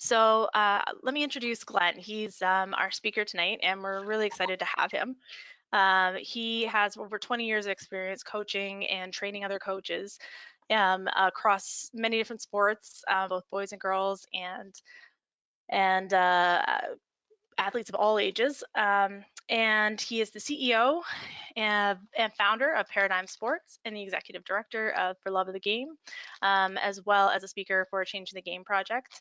So let me introduce Glenn. He's our speaker tonight, and we're really excited to have him. He has over 20 years of experience coaching and training other coaches across many different sports, both boys and girls, and athletes of all ages. And he is the CEO and founder of Paradigm Sports and the executive director of For Love of the Game, as well as a speaker for Changing the Game project.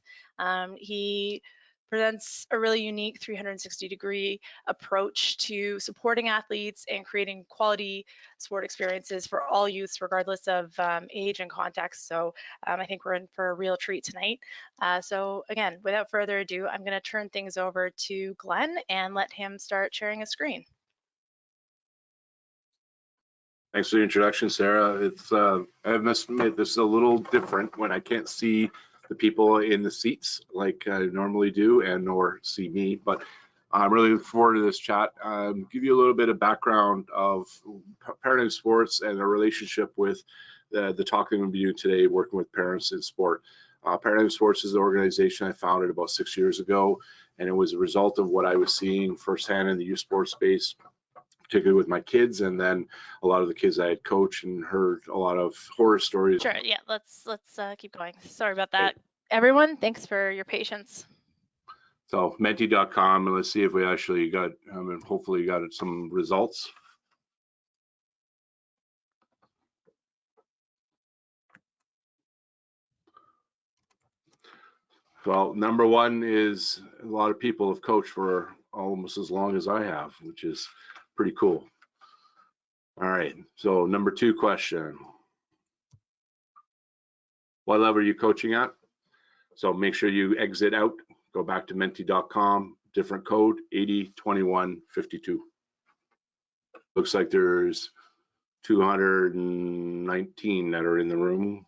He presents a really unique 360-degree approach to supporting athletes and creating quality sport experiences for all youths, regardless of age and context. So I think we're in for a real treat tonight. So again, without further ado, I'm going to turn things over to Glenn and let him start sharing his screen. Thanks for the introduction, Sarah. I must admit, this is a little different when I can't see the people in the seats like I normally do, and nor see me. But I'm really looking forward to this chat. Give you a little bit of background of Paradigm Sports and our relationship with the talk that we're going to be doing today, working with parents in sport. Paradigm Sports is an organization I founded about 6 years ago, and it was a result of what I was seeing firsthand in the youth sports space, particularly with my kids, and then a lot of the kids I had coached and heard a lot of horror stories. Sure, yeah, let's keep going. Sorry about that. Everyone, thanks for your patience. So menti.com, and let's see if we actually got, hopefully got some results. Well, number one is a lot of people have coached for almost as long as I have, which is pretty cool. All right, so number two question. What level are you coaching at? So make sure you exit out, go back to menti.com, different code 802152. Looks like there's 219 that are in the room.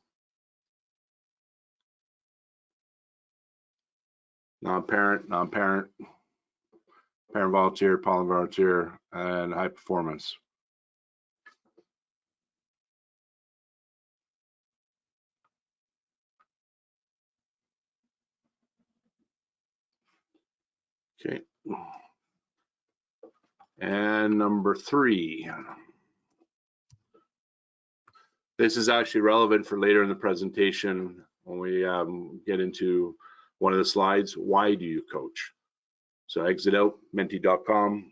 Non-parent, parent volunteer, poly volunteer, and high performance. Okay. And number three. This is actually relevant for later in the presentation when we get into one of the slides. Why do you coach? So exit out, menti.com,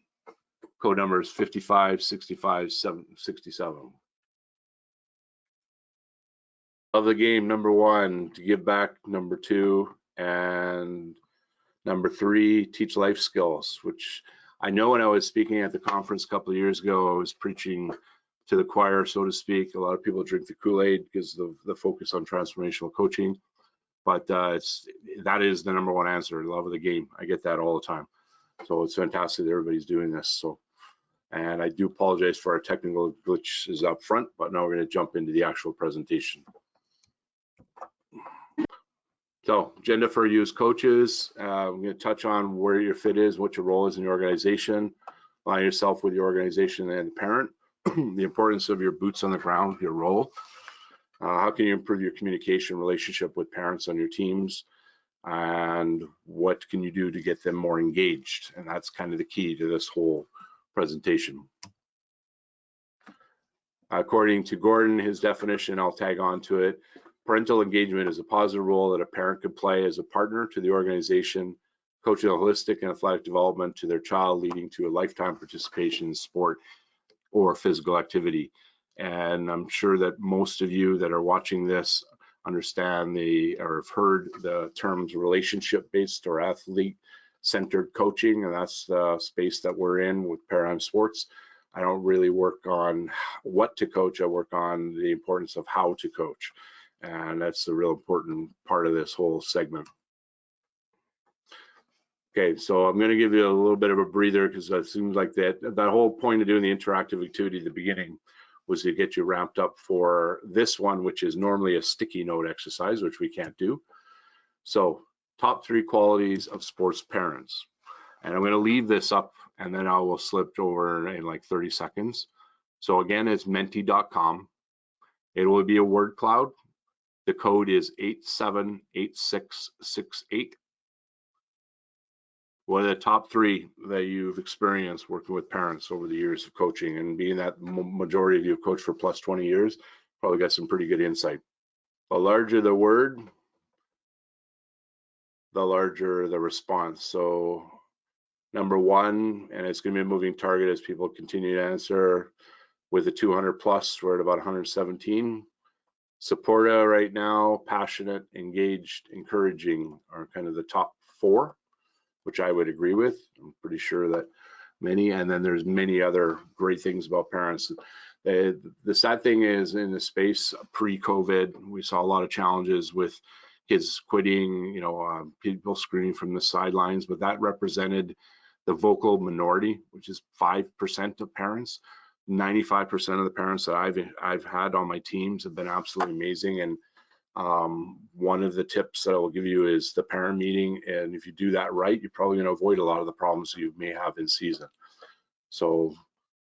code number is 556567. Love the game, number one, to give back, number two, and number three, teach life skills, which I know when I was speaking at the conference a couple of years ago, I was preaching to the choir, so to speak. A lot of people drink the Kool-Aid because of the focus on transformational coaching, but that is the number one answer, love of the game. I get that all the time. So it's fantastic that everybody's doing this. So, and I do apologize for our technical glitches up front, but now we're going to jump into the actual presentation. So agenda for you as coaches, I'm going to touch on where your fit is, what your role is in the organization, align yourself with the organization and the parent, the importance of your boots on the ground, your role, how can you improve your communication relationship with parents on your teams, and what can you do to get them more engaged? And that's kind of the key to this whole presentation. According to Gordon, his definition, I'll tag on to it. Parental engagement is a positive role that a parent could play as a partner to the organization, coaching a holistic and athletic development to their child, leading to a lifetime participation in sport or physical activity. And I'm sure that most of you that are watching this understand or have heard the terms relationship-based or athlete-centered coaching, and that's the space that we're in with Paradigm Sports. I don't really work on what to coach, I work on the importance of how to coach. And that's the real important part of this whole segment. Okay, so I'm going to give you a little bit of a breather because it seems like that whole point of doing the interactive activity at the beginning was to get you ramped up for this one, which is normally a sticky note exercise, which we can't do. So top three qualities of sports parents. And I'm going to leave this up and then I will slip over in like 30 seconds. So again, it's menti.com. It will be a word cloud. The code is 878668. What are the top 3 that you've experienced working with parents over the years of coaching? And being that majority of you have coached for plus 20 years, probably got some pretty good insight. The larger the word, the larger the response. So number 1, and it's going to be a moving target as people continue to answer, with the 200 plus, we're at about 117. Supportive right now, passionate, engaged, encouraging are kind of the top 4, which I would agree with. I'm pretty sure that many, and then there's many other great things about parents. The sad thing is, in the space pre-COVID, we saw a lot of challenges with kids quitting, people screaming from the sidelines, but that represented the vocal minority, which is 5% of parents. 95% of the parents that I've had on my teams have been absolutely amazing. And one of the tips that I will give you is the parent meeting. And if you do that right, you're probably going to avoid a lot of the problems you may have in season. So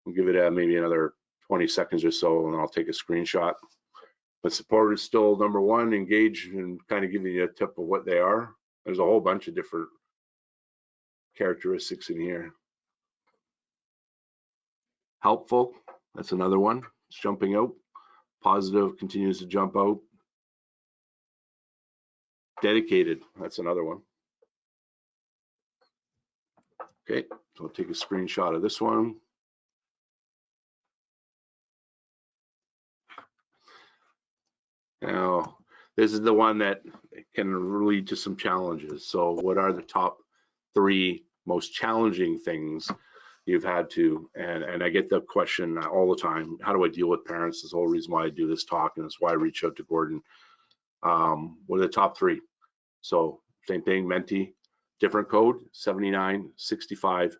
we'll give it maybe another 20 seconds or so, and I'll take a screenshot. But support is still number 1, engage, and kind of giving you a tip of what they are. There's a whole bunch of different characteristics in here. Helpful, that's another one. It's jumping out. Positive continues to jump out. Dedicated, that's another one. Okay, so I'll take a screenshot of this one. Now, this is the one that can lead to some challenges. So what are the top 3 most challenging things you've had to, and I get the question all the time, how do I deal with parents? This is the whole reason why I do this talk, and that's why I reach out to Gordon. What are the top 3? So same thing, Menti, different code, 7965-2.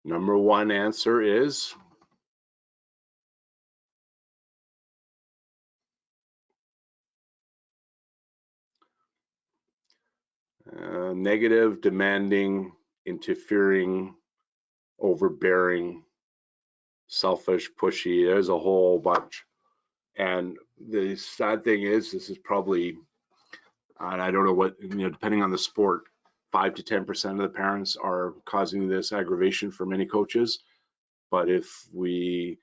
Number 1 answer is negative, demanding, interfering, overbearing, selfish, pushy. There's a whole bunch. And the sad thing is, this is probably, and I don't know what, depending on the sport, 5 to 10% of the parents are causing this aggravation for many coaches. But if we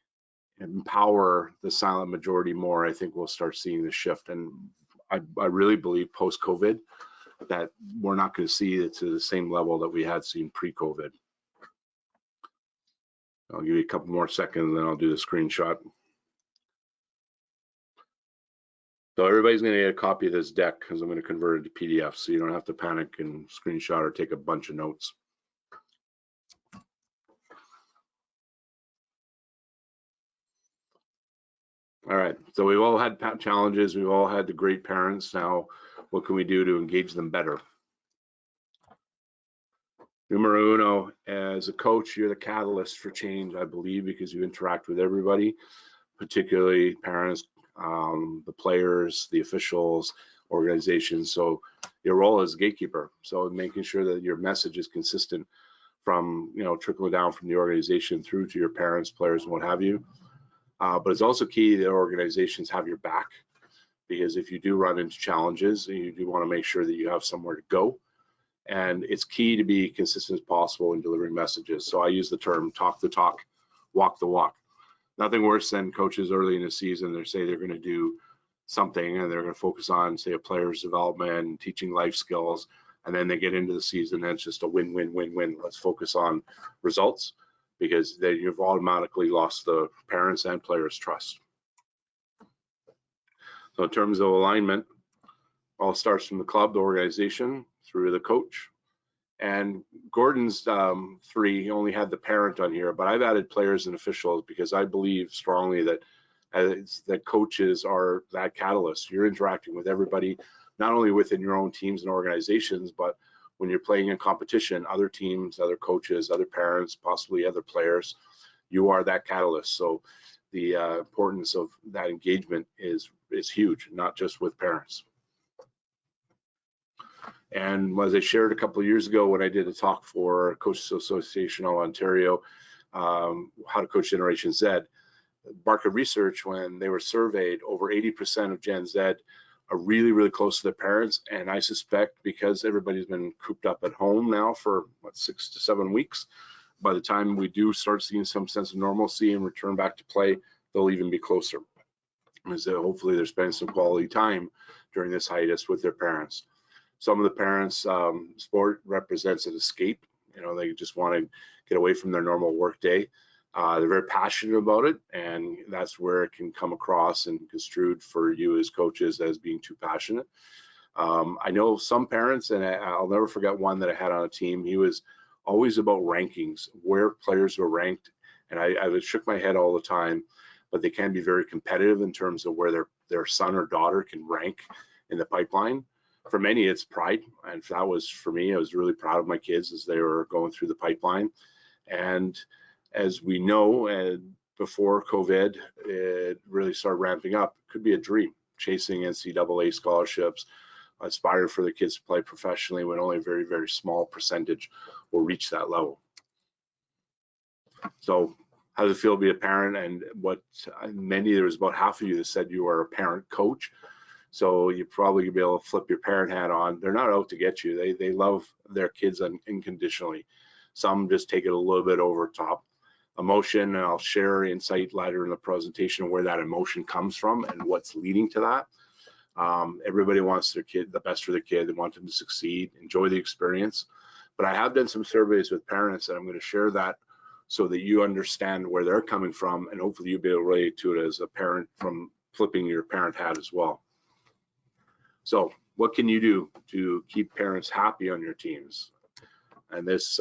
empower the silent majority more, I think we'll start seeing the shift. And I really believe post-COVID that we're not going to see it to the same level that we had seen pre-COVID. I'll give you a couple more seconds, and then I'll do the screenshot. So everybody's going to get a copy of this deck because I'm going to convert it to PDF, so you don't have to panic and screenshot or take a bunch of notes. All right, so we've all had challenges. We've all had the great parents. Now, what can we do to engage them better? Numero uno, as a coach, you're the catalyst for change, I believe, because you interact with everybody, particularly parents, the players, the officials, organizations. So your role is gatekeeper. So making sure that your message is consistent from, trickling down from the organization through to your parents, players, and what have you. But it's also key that organizations have your back, because if you do run into challenges, you do want to make sure that you have somewhere to go. And it's key to be consistent as possible in delivering messages. So I use the term talk the talk, walk the walk. Nothing worse than coaches early in the season, they say they're going to do something and they're going to focus on, say, a player's development, teaching life skills, and then they get into the season and it's just a win, win, win, win. Let's focus on results, because then you've automatically lost the parents' and players' trust. So in terms of alignment, all starts from the club, the organization, through the coach. And Gordon's 3, he only had the parent on here, but I've added players and officials because I believe strongly that that coaches are that catalyst. You're interacting with everybody, not only within your own teams and organizations, but when you're playing in competition, other teams, other coaches, other parents, possibly other players, you are that catalyst. So the importance of that engagement is huge, not just with parents. And as I shared a couple of years ago when I did a talk for Coaches Association of Ontario, how to coach Generation Z, market research, when they were surveyed, over 80% of Gen Z are really, really close to their parents. And I suspect because everybody's been cooped up at home now for what, 6 to 7 weeks, by the time we do start seeing some sense of normalcy and return back to play, they'll even be closer. As hopefully they're spending some quality time during this hiatus with their parents. Some of the parents, sport represents an escape. You know, they just want to get away from their normal work day. They're very passionate about it, and that's where it can come across and construed for you as coaches as being too passionate. I know some parents, and I'll never forget one that I had on a team. He was always about rankings, where players were ranked, and I shook my head all the time, but they can be very competitive in terms of where their son or daughter can rank in the pipeline. For many, it's pride, and that was for me. I was really proud of my kids as they were going through the pipeline. And as we know, before COVID, it really started ramping up. It could be a dream, chasing NCAA scholarships, aspiring for the kids to play professionally when only a very, very small percentage will reach that level. So how does it feel to be a parent? And what there was about half of you that said you are a parent coach. So you probably be able to flip your parent hat on. They're not out to get you. They love their kids unconditionally. Some just take it a little bit over top. Emotion, and I'll share insight later in the presentation where that emotion comes from and what's leading to that. Everybody wants their kid, the best for their kid. They want them to succeed, enjoy the experience. But I have done some surveys with parents, and I'm going to share that so that you understand where they're coming from, and hopefully you'll be able to relate to it as a parent from flipping your parent hat as well. So what can you do to keep parents happy on your teams? And this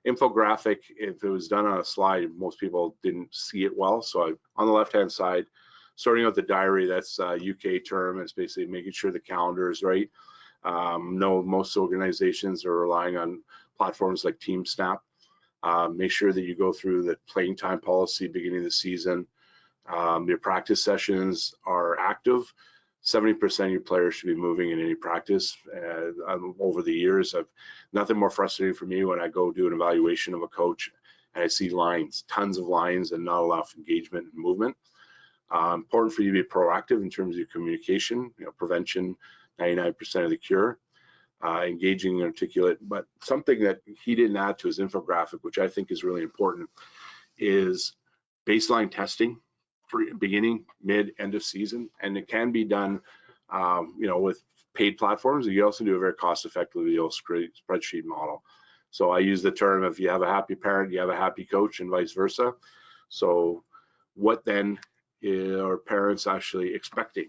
infographic, if it was done on a slide, most people didn't see it well. So on the left-hand side, sorting out the diary, that's a UK term. It's basically making sure the calendar is right. No, most organizations are relying on platforms like TeamSnap. Make sure that you go through the playing time policy beginning of the season. Your practice sessions are active. 70% of your players should be moving in any practice. Over the years, nothing more frustrating for me when I go do an evaluation of a coach and I see lines, tons of lines, and not enough engagement and movement. Important for you to be proactive in terms of your communication. You know, prevention, 99% of the cure. Engaging and articulate. But something that he didn't add to his infographic, which I think is really important, is baseline testing for beginning, mid, end of season, and it can be done, you know, with paid platforms. You also do it very cost-effective with the old spreadsheet model. So I use the term: if you have a happy parent, you have a happy coach, and vice versa. So what then are parents actually expecting?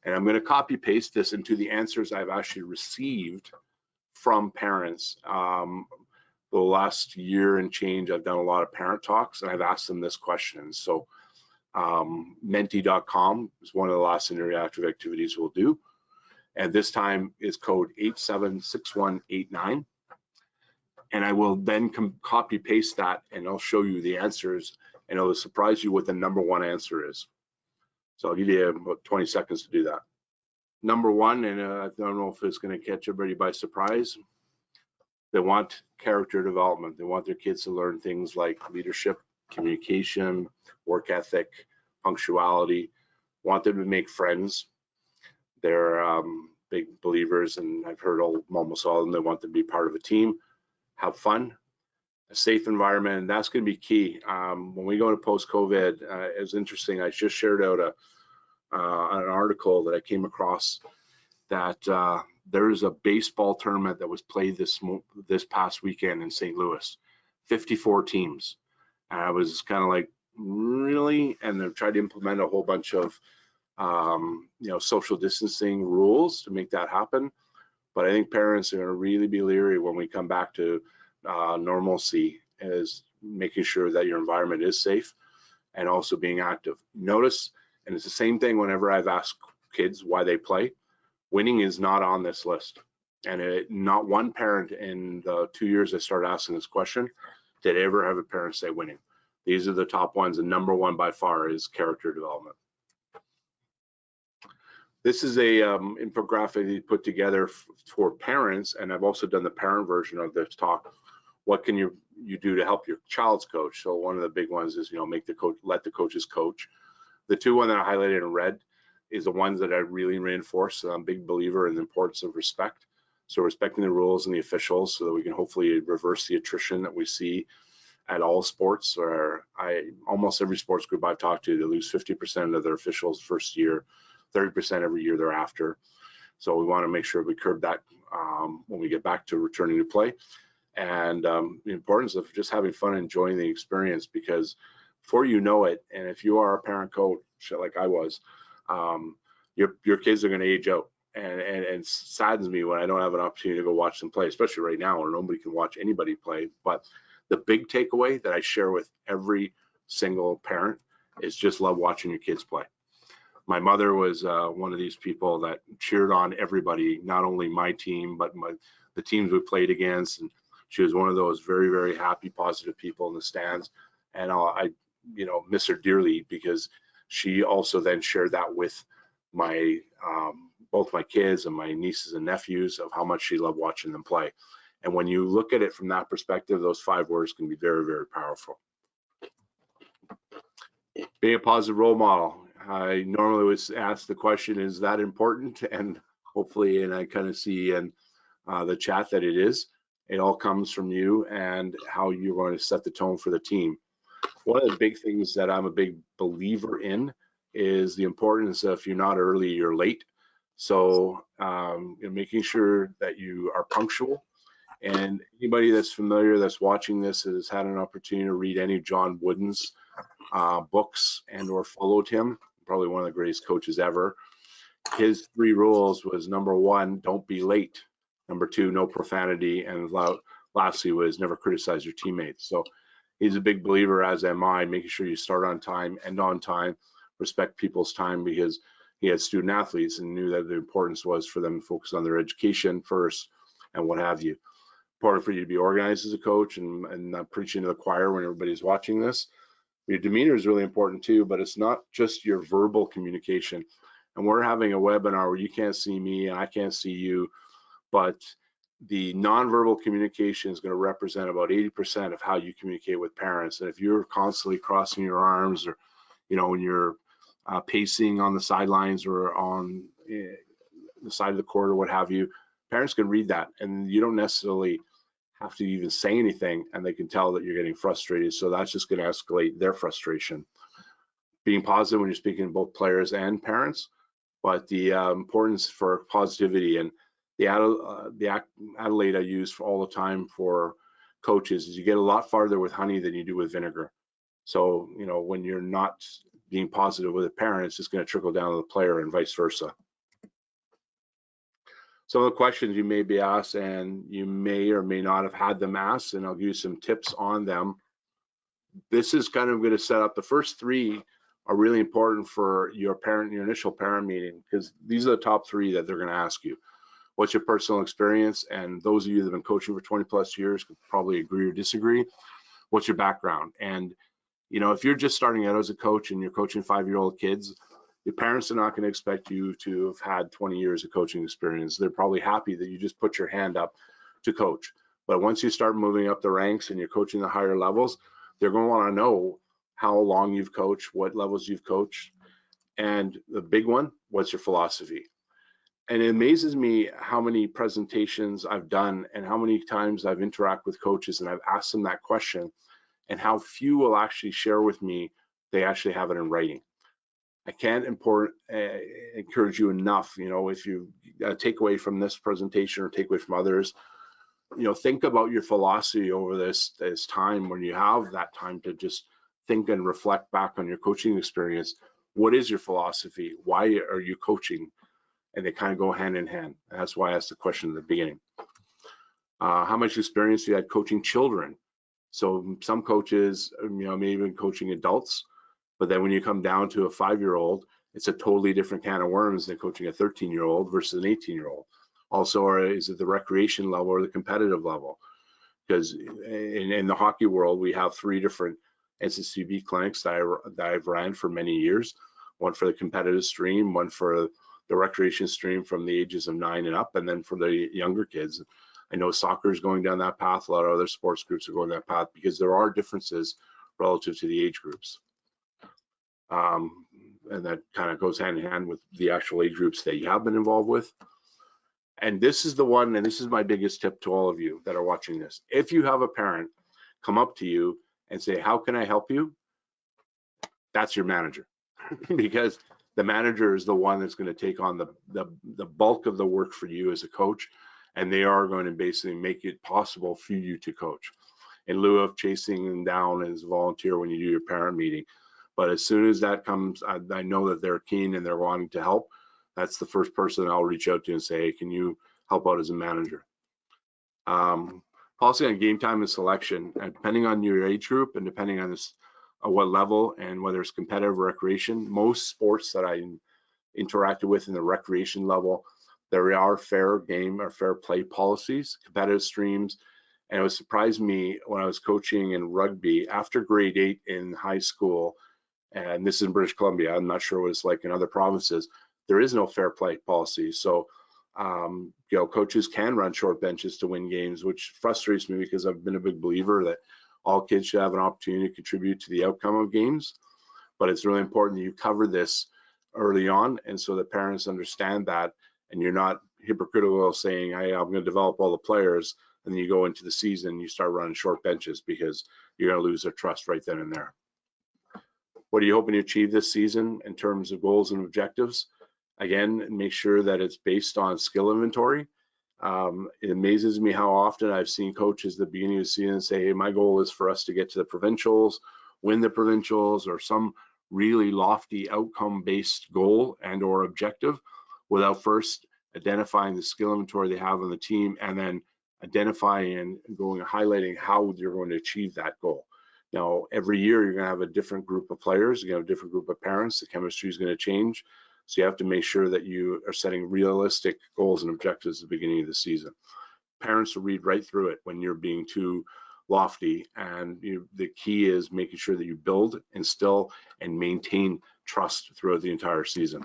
And I'm going to copy paste this into the answers I've actually received from parents. The last year and change, I've done a lot of parent talks, and I've asked them this question. So menti.com is one of the last interactive activities we'll do. And this time is code 876189. And I will then copy paste that, and I'll show you the answers, and it'll surprise you what the #1 answer is. So I'll give you about 20 seconds to do that. #1, and I don't know if it's going to catch everybody by surprise, they want character development. They want their kids to learn things like leadership, communication, work ethic, punctuality, want them to make friends. They're big believers, and I've heard almost all of them, they want them to be part of a team, have fun, a safe environment, and that's going to be key. When we go to post-COVID, it's interesting. I just shared out an article that I came across that there's a baseball tournament that was played this past weekend in St. Louis, 54 teams. And I was kind of like, really? And they've tried to implement a whole bunch of you know, social distancing rules to make that happen. But I think parents are going to really be leery when we come back to normalcy, is making sure that your environment is safe and also being active. Notice, and it's the same thing whenever I've asked kids why they play, winning is not on this list. And not one parent in the 2 years I started asking this question did ever have a parent say winning. These are the top ones, and #1 by far is character development. This is a infographic he put together for parents, and I've also done the parent version of this talk. What can you do to help your child's coach? So one of the big ones is, you know, let the coaches coach. The 2 that I highlighted in red, is the ones that I really reinforce. I'm a big believer in the importance of respect. So respecting the rules and the officials so that we can hopefully reverse the attrition that we see at all sports. Or almost every sports group I've talked to, they lose 50% of their officials first year, 30% every year thereafter. So we want to make sure we curb that when we get back to returning to play. And the importance of just having fun and enjoying the experience, because before you know it, and if you are a parent coach like I was, your kids are going to age out. And it saddens me when I don't have an opportunity to go watch them play, especially right now where nobody can watch anybody play. But the big takeaway that I share with every single parent is just love watching your kids play. My mother was one of these people that cheered on everybody, not only my team, but the teams we played against. And she was one of those very, very happy, positive people in the stands. And I miss her dearly, because she also then shared that with my both my kids and my nieces and nephews of how much she loved watching them play. And when you look at it from that perspective, those 5 words can be very, very powerful. Being a positive role model. I normally would ask the question, is that important? And hopefully, and I kind of see in the chat that it is. It all comes from you and how you're going to set the tone for the team. One of the big things that I'm a big believer in is the importance of, if you're not early, you're late. So making sure that you are punctual. And anybody that's familiar, that's watching this, has had an opportunity to read any of John Wooden's books and or followed him, probably one of the greatest coaches ever. His 3 rules was: number 1, don't be late; number 2, no profanity; and lastly was never criticize your teammates. So he's a big believer, as am I, making sure you start on time, end on time, respect people's time, because he had student athletes and knew that the importance was for them to focus on their education first and what have you. Important for you to be organized as a coach and not preaching to the choir when everybody's watching this. Your demeanor is really important too, but it's not just your verbal communication. And we're having a webinar where you can't see me and I can't see you, but the nonverbal communication is going to represent about 80% of how you communicate with parents. And if you're constantly crossing your arms, or when you're pacing on the sidelines or on the side of the court or what have you, parents can read that, and you don't necessarily have to even say anything, and they can tell that you're getting frustrated. So that's just going to escalate their frustration. Being positive when you're speaking to both players and parents, but the importance for positivity, and the Adelaide I use for all the time for coaches, is you get a lot farther with honey than you do with vinegar. So when you're not being positive with a parent, it's just going to trickle down to the player and vice versa. Some of the questions you may be asked, and you may or may not have had them asked, and I'll give you some tips on them. This is kind of going to set up the first 3 are really important for your initial parent meeting, because these are the top 3 that they're going to ask you. What's your personal experience? And those of you that have been coaching for 20+ years could probably agree or disagree. What's your background? And if you're just starting out as a coach and you're coaching 5-year-old kids, your parents are not going to expect you to have had 20 years of coaching experience. They're probably happy that you just put your hand up to coach. But once you start moving up the ranks and you're coaching the higher levels, they're going to want to know how long you've coached, what levels you've coached. And the big one, what's your philosophy? And it amazes me how many presentations I've done and how many times I've interacted with coaches and I've asked them that question, and how few will actually share with me they actually have it in writing. I can't encourage you enough, if you take away from this presentation or take away from others, think about your philosophy over this time, when you have that time to just think and reflect back on your coaching experience. What is your philosophy? Why are you coaching? And they kind of go hand in hand. That's why I asked the question at the beginning. How much experience do you have coaching children? So some coaches, maybe even coaching adults, but then when you come down to a 5-year-old, it's a totally different can of worms than coaching a 13-year-old versus an 18-year-old. Also, is it the recreation level or the competitive level? Because in the hockey world, we have 3 different NCCB clinics that I've ran for many years. One for the competitive stream, one for the recreation stream from the ages of 9 and up, and then for the younger kids. I know soccer is going down that path. A lot of other sports groups are going that path, because there are differences relative to the age groups. and that kind of goes hand in hand with the actual age groups that you have been involved with. And this is the one, and this is my biggest tip to all of you that are watching this. If you have a parent come up to you and say, how can I help you? That's your manager. Because the manager is the one that's going to take on the bulk of the work for you as a coach, and they are going to basically make it possible for you to coach in lieu of chasing them down as a volunteer when you do your parent meeting. But as soon as that comes, I know that they're keen and they're wanting to help. That's the first person I'll reach out to and say, hey, can you help out as a manager? Policy on game time and selection, and depending on your age group and depending on this, what level and whether it's competitive or recreation, most sports that I interacted with in the recreation level, there are fair game or fair play policies, competitive streams. And it would surprise me when I was coaching in rugby after grade 8 in high school, and this is in British Columbia, I'm not sure what it's like in other provinces, there is no fair play policy. So, you know, coaches can run short benches to win games, which frustrates me because I've been a big believer that all kids should have an opportunity to contribute to the outcome of games. But it's really important that you cover this early on, and so that parents understand that, and you're not hypocritical saying, hey, I'm going to develop all the players, and then you go into the season and you start running short benches because you're going to lose their trust right then and there. What are you hoping to achieve this season in terms of goals and objectives? Again, make sure that it's based on skill inventory. It amazes me how often I've seen coaches at the beginning of the season say, hey, my goal is for us to get to the provincials, win the provincials, or some really lofty outcome-based goal and or objective without first identifying the skill inventory they have on the team and then identifying and going highlighting how you're going to achieve that goal. Now, every year you're going to have a different group of players, you're going to have a different group of parents, the chemistry is going to change. So you have to make sure that you are setting realistic goals and objectives at the beginning of the season. Parents will read right through it when you're being too lofty, and the key is making sure that you build, instill, and maintain trust throughout the entire season.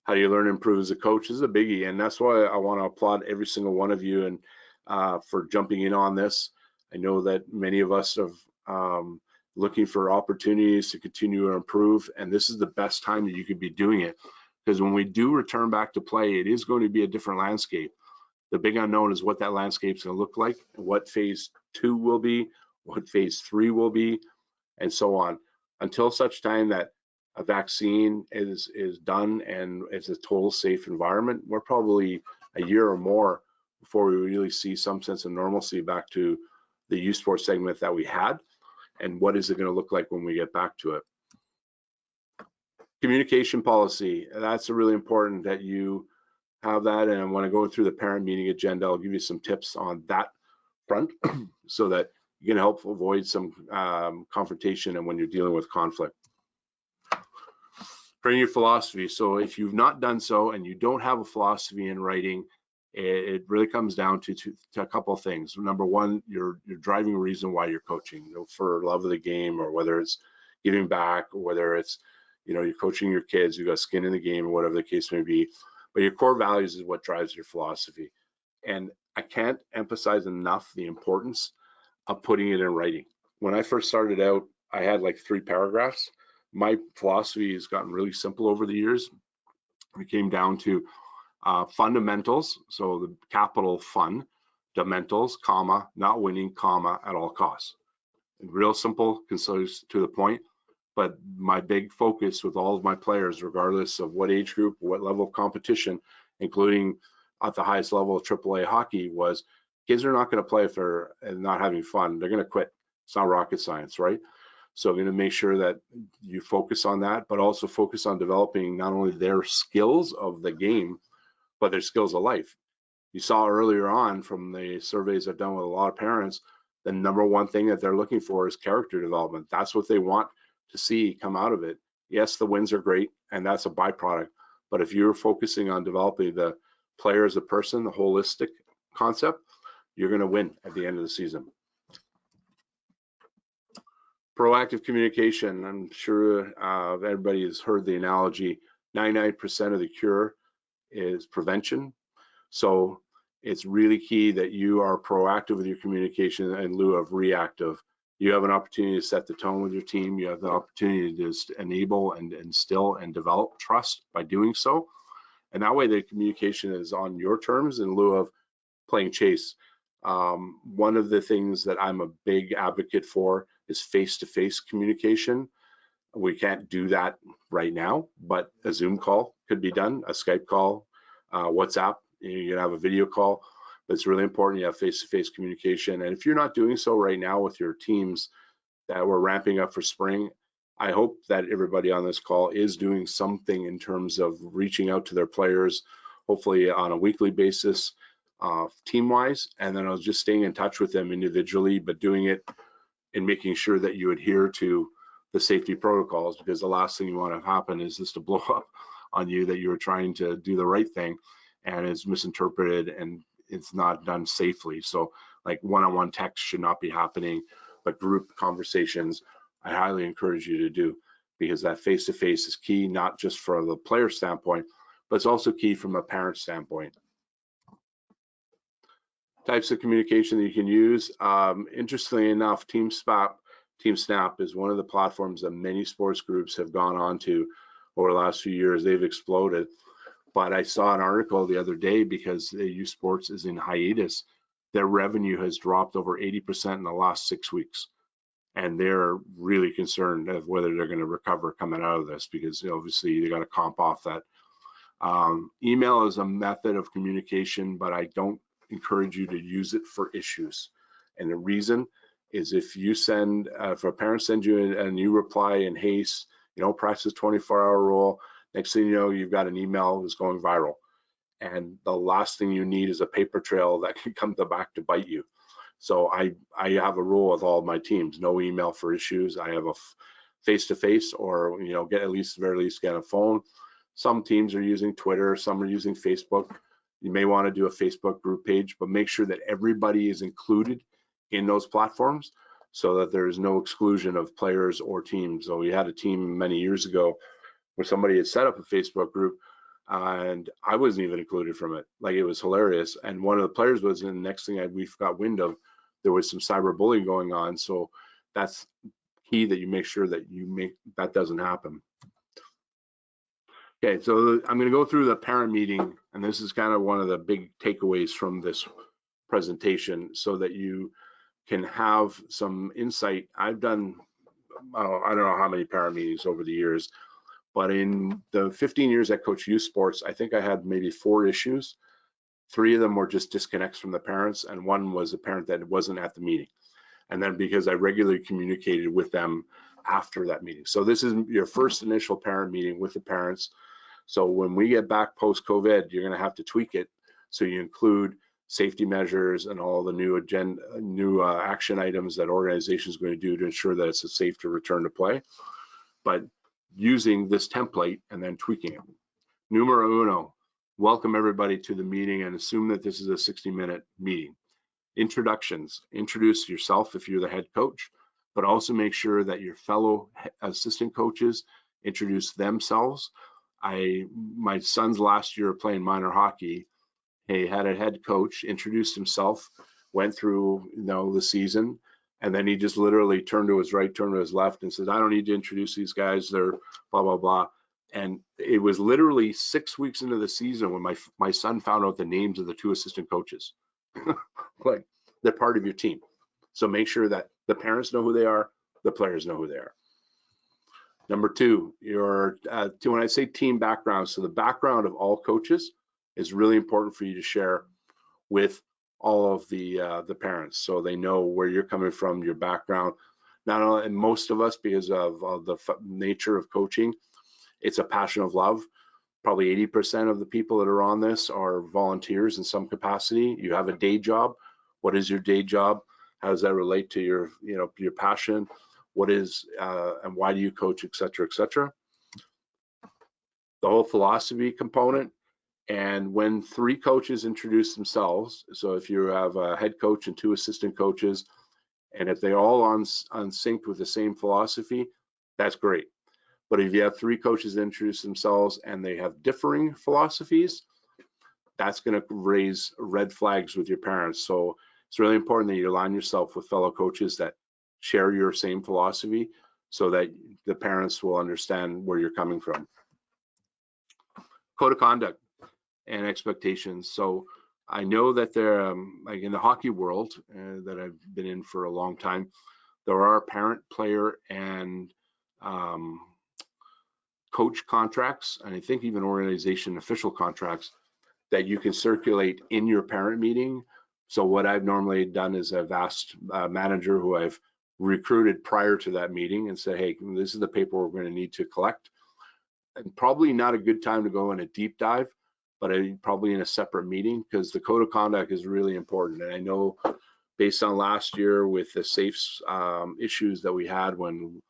How do you learn and improve as a coach? This is a biggie, and that's why I want to applaud every single one of you and for jumping in on this. I know that many of us have looking for opportunities to continue to improve, and this is the best time that you could be doing it, because when we do return back to play, it is going to be a different landscape. The big unknown is what that landscape is going to look like, what phase 2 will be, what phase 3 will be, and so on. Until such time that a vaccine is done and it's a total safe environment, we're probably a year or more before we really see some sense of normalcy back to the youth sports segment that we had. And what is it going to look like when we get back to it? Communication policy, that's really important that you have that. And when I go through the parent meeting agenda, I'll give you some tips on that front so that you can help avoid some confrontation and when you're dealing with conflict. Bring your philosophy. So if you've not done so and you don't have a philosophy in writing, it really comes down to a couple of things. Number one, your driving reason why you're coaching, for love of the game, or whether it's giving back, or whether it's, you're coaching your kids, you've got skin in the game, or whatever the case may be. But your core values is what drives your philosophy. And I can't emphasize enough the importance of putting it in writing. When I first started out, I had like 3 paragraphs. My philosophy has gotten really simple over the years. It came down to fundamentals, so the capital fundamentals, comma, not winning, comma, at all costs. Real simple, concise, to the point. But my big focus with all of my players, regardless of what age group, what level of competition, including at the highest level of AAA hockey, was kids are not going to play if they're not having fun. They're going to quit. It's not rocket science, right? So I'm going to make sure that you focus on that, but also focus on developing not only their skills of the game, but their skills of life. You saw earlier on from the surveys I've done with a lot of parents, the number one thing that they're looking for is character development. That's what they want to see come out of it. Yes, the wins are great, and that's a byproduct. But if you're focusing on developing the player as a person, the holistic concept, you're going to win at the end of the season. Proactive communication. I'm sure everybody has heard the analogy, 99% of the cure is prevention. So it's really key that you are proactive with your communication in lieu of reactive. You have an opportunity to set the tone with your team. You have the opportunity to just enable and instill and develop trust by doing so. And that way the communication is on your terms in lieu of playing chase. One of the things that I'm a big advocate for is face-to-face communication. We can't do that right now, but a Zoom call could be done, a Skype call, WhatsApp, you can have a video call, but it's really important you have face-to-face communication. And if you're not doing so right now with your teams that we're ramping up for spring, I hope that everybody on this call is doing something in terms of reaching out to their players, hopefully on a weekly basis, team-wise, and then I was just staying in touch with them individually, but doing it and making sure that you adhere to the safety protocols, because the last thing you want to happen is just to blow up on you that you were trying to do the right thing and is misinterpreted and it's not done safely. So like one-on-one text should not be happening, but group conversations, I highly encourage you to do, because that face-to-face is key, not just from the player standpoint, but it's also key from a parent standpoint. Types of communication that you can use. Interestingly enough, TeamSnap is one of the platforms that many sports groups have gone on to over the last few years. They've exploded. But I saw an article the other day, because AU Sports is in hiatus, their revenue has dropped over 80% in the last 6 weeks. And they're really concerned of whether they're going to recover coming out of this, because obviously they got to comp off that. Email is a method of communication, but I don't encourage you to use it for issues. And the reason is if you send, if a parent sends you and you reply in haste, practice 24-hour rule, next thing you know, you've got an email that's going viral. And the last thing you need is a paper trail that can come back to bite you. So I have a rule with all of my teams: no email for issues. I have a face-to-face, or get at least very least get a phone. Some teams are using Twitter, some are using Facebook. You may want to do a Facebook group page, but make sure that everybody is included in those platforms so that there is no exclusion of players or teams. So we had a team many years ago where somebody had set up a Facebook group and I wasn't even included from it. Like, it was hilarious. And one of the players was, and the next thing we got wind of, there was some cyberbullying going on. So that's key, that you make sure that that doesn't happen. Okay, so I'm going to go through the parent meeting, and this is kind of one of the big takeaways from this presentation so that you can have some insight. I've done, I don't know how many parent meetings over the years, but in the 15 years I coached youth sports, I think I had maybe 4 issues. 3 of them were just disconnects from the parents, and 1 was a parent that wasn't at the meeting. And then because I regularly communicated with them after that meeting. So this is your first initial parent meeting with the parents. So when we get back post-COVID, you're going to have to tweak it so you include safety measures and all the new action items that organizations are going to do to ensure that it's a safe to return to play. But using this template and then tweaking it. Numero uno, welcome everybody to the meeting, and assume that this is a 60-minute meeting. Introductions, introduce yourself if you're the head coach, but also make sure that your fellow assistant coaches introduce themselves. My son's last year playing minor hockey, he had a head coach, introduced himself, went through the season, and then he just literally turned to his right, turned to his left, and said, I don't need to introduce these guys, they're blah, blah, blah. And it was literally 6 weeks into the season when my son found out the names of the 2 assistant coaches. Like, they're part of your team. So make sure that the parents know who they are, the players know who they are. Number 2, when I say team background, so the background of all coaches is really important for you to share with all of the parents, so they know where you're coming from, your background. Not only, and most of us, because of the nature of coaching, it's a passion of love. Probably 80% of the people that are on this are volunteers in some capacity. You have a day job. What is your day job? How does that relate to your passion? What is and why do you coach, et cetera, et cetera. The whole philosophy component. And when 3 coaches introduce themselves, so if you have a head coach and 2 assistant coaches, and if they're all on sync with the same philosophy, that's great. But if you have 3 coaches that introduce themselves and they have differing philosophies, that's going to raise red flags with your parents. So it's really important that you align yourself with fellow coaches that share your same philosophy so that the parents will understand where you're coming from. Code of conduct and expectations. So I know that there, like in the hockey world that I've been in for a long time, there are parent, player, and coach contracts, and I think even organization official contracts that you can circulate in your parent meeting. So what I've normally done is I've asked a manager who I've recruited prior to that meeting and said, hey, this is the paperwork we're going to need to collect. And probably not a good time to go in a deep dive, but probably in a separate meeting, because the code of conduct is really important. And I know based on last year with the safes issues that we had when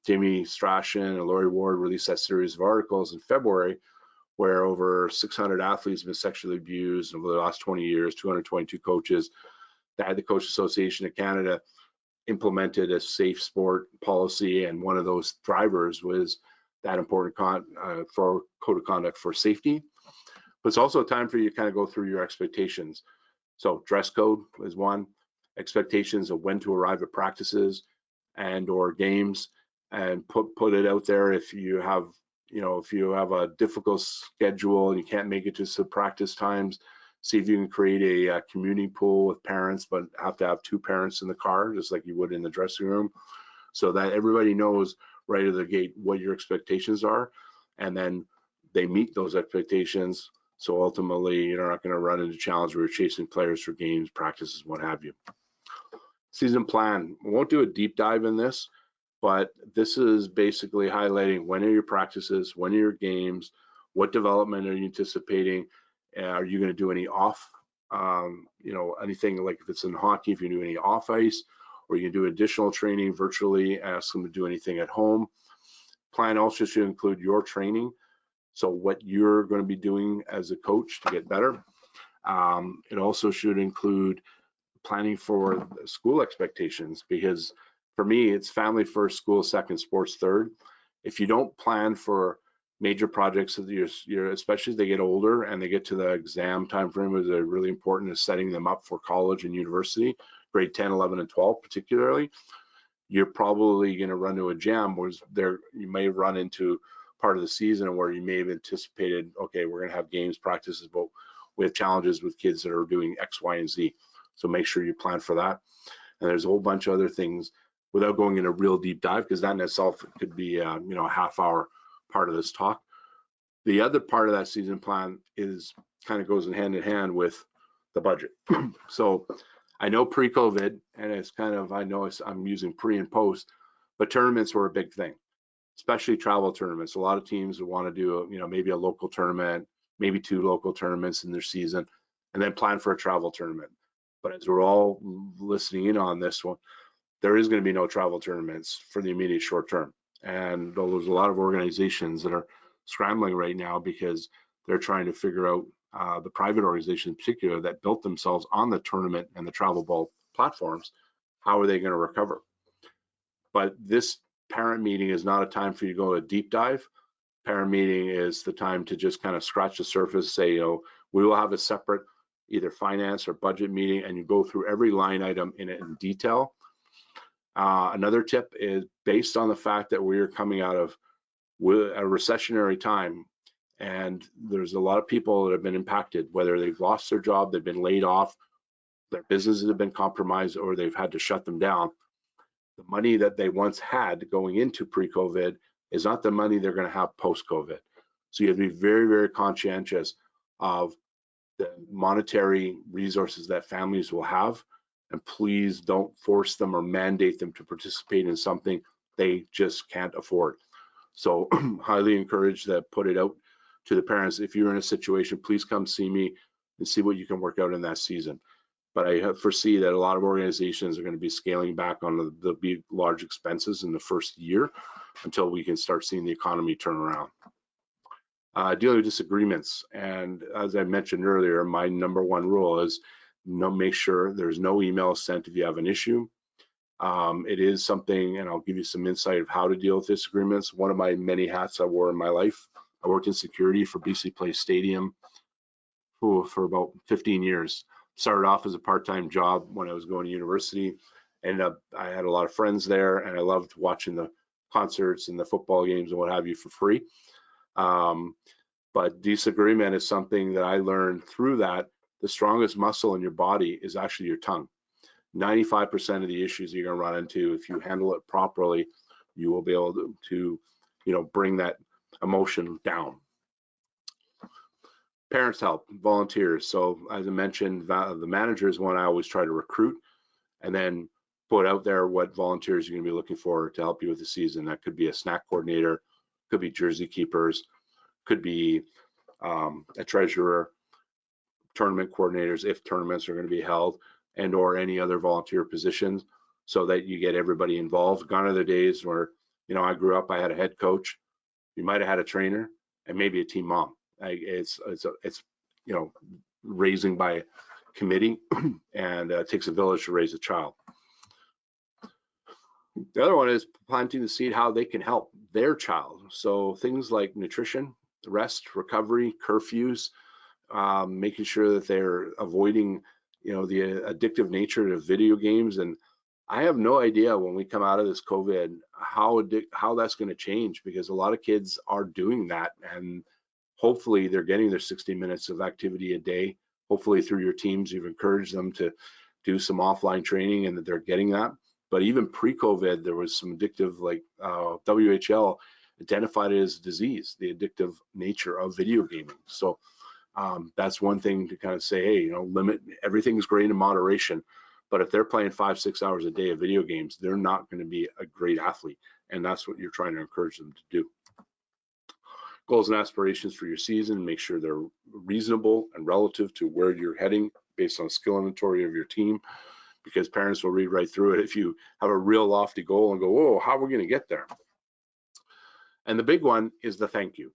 Jamie Strachan and Laurie Ward released that series of articles in February, where over 600 athletes have been sexually abused over the last 20 years, 222 coaches. The Coach Association of Canada implemented a safe sport policy, and one of those drivers was that important for code of conduct for safety. But it's also a time for you to kind of go through your expectations. So dress code is one, expectations of when to arrive at practices and or games, and put it out there. If you have, if you have a difficult schedule and you can't make it to some practice times, see if you can create a community pool with parents, but have to have 2 parents in the car, just like you would in the dressing room, so that everybody knows right at the gate what your expectations are, and then they meet those expectations. So ultimately, you're not going to run into challenges where you're chasing players for games, practices, what have you. Season plan. We won't do a deep dive in this, but this is basically highlighting when are your practices, when are your games, what development are you anticipating, are you going to do any off, anything like if it's in hockey, if you do any off ice, or you can do additional training virtually, ask them to do anything at home. Plan also should include your training, so what you're going to be doing as a coach to get better. It also should include planning for school expectations, because for me, it's family first, school second, sports third. If you don't plan for major projects of your, especially as they get older and they get to the exam time frame, is really important is setting them up for college and university, grade 10, 11, and 12 particularly. You're probably going to run into a jam where you may run into part of the season where you may have anticipated, okay, we're going to have games, practices, but we have challenges with kids that are doing X, Y, and Z. So make sure you plan for that. And there's a whole bunch of other things without going into a real deep dive, because that in itself could be a half-hour part of this talk. The other part of that season plan is kind of goes in hand with the budget. So I know pre-COVID, and it's kind of, I'm using pre and post, but tournaments were a big thing, especially travel tournaments. A lot of teams would want to do, maybe a local tournament, maybe 2 local tournaments in their season, and then plan for a travel tournament. But as we're all listening in on this one, there is going to be no travel tournaments for the immediate short term. And there's a lot of organizations that are scrambling right now because they're trying to figure out, the private organizations in particular that built themselves on the tournament and the travel ball platforms, how are they going to recover? But this parent meeting is not a time for you to go a deep dive. Parent meeting is the time to just kind of scratch the surface, say, we will have a separate either finance or budget meeting, and you go through every line item in detail. Another tip is, based on the fact that we are coming out of a recessionary time, and there's a lot of people that have been impacted, whether they've lost their job, they've been laid off, their businesses have been compromised, or they've had to shut them down. The money that they once had going into pre-COVID is not the money they're going to have post-COVID. So you have to be very, very conscientious of the monetary resources that families will have, and please don't force them or mandate them to participate in something they just can't afford. So highly encourage that, put it out to the parents. If you're in a situation, please come see me and see what you can work out in that season. But I foresee that a lot of organizations are going to be scaling back on the big, large expenses in the first year until we can start seeing the economy turn around. Dealing with disagreements, and as I mentioned earlier, my #1 rule is make sure there's no email sent if you have an issue. It is something, and I'll give you some insight of how to deal with disagreements. One of my many hats I wore in my life, I worked in security for BC Place Stadium for about 15 years. Started off as a part-time job when I was going to university, And I had a lot of friends there, and I loved watching the concerts and the football games and what have you for free. But disagreement is something that I learned through that. The strongest muscle in your body is actually your tongue. 95% of the issues you're going to run into, if you handle it properly, you will be able to bring that emotion down. Parents help, volunteers. So as I mentioned, the manager is one I always try to recruit, and then put out there what volunteers you're going to be looking for to help you with the season. That could be a snack coordinator, could be jersey keepers, could be a treasurer, tournament coordinators if tournaments are going to be held, and or any other volunteer positions, so that you get everybody involved. Gone are the days where, I grew up, I had a head coach, you might have had a trainer, and maybe a team mom. It's raising by committee, and it takes a village to raise a child. The other one is planting the seed how they can help their child. So things like nutrition, rest, recovery, curfews, making sure that they're avoiding, the addictive nature of video games. And I have no idea when we come out of this COVID how that's going to change, because a lot of kids are doing that, and hopefully they're getting their 60 minutes of activity a day. Hopefully through your teams, you've encouraged them to do some offline training and that they're getting that. But even pre-COVID, there was some addictive, like WHL identified it as a disease, the addictive nature of video gaming. So that's one thing to kind of say, hey, limit, everything's great in moderation, but if they're playing 5-6 hours a day of video games, they're not going to be a great athlete. And that's what you're trying to encourage them to do. Goals and aspirations for your season, make sure they're reasonable and relative to where you're heading based on skill inventory of your team, because parents will read right through it if you have a real lofty goal and go, whoa, how are we going to get there? And the big one is the thank you.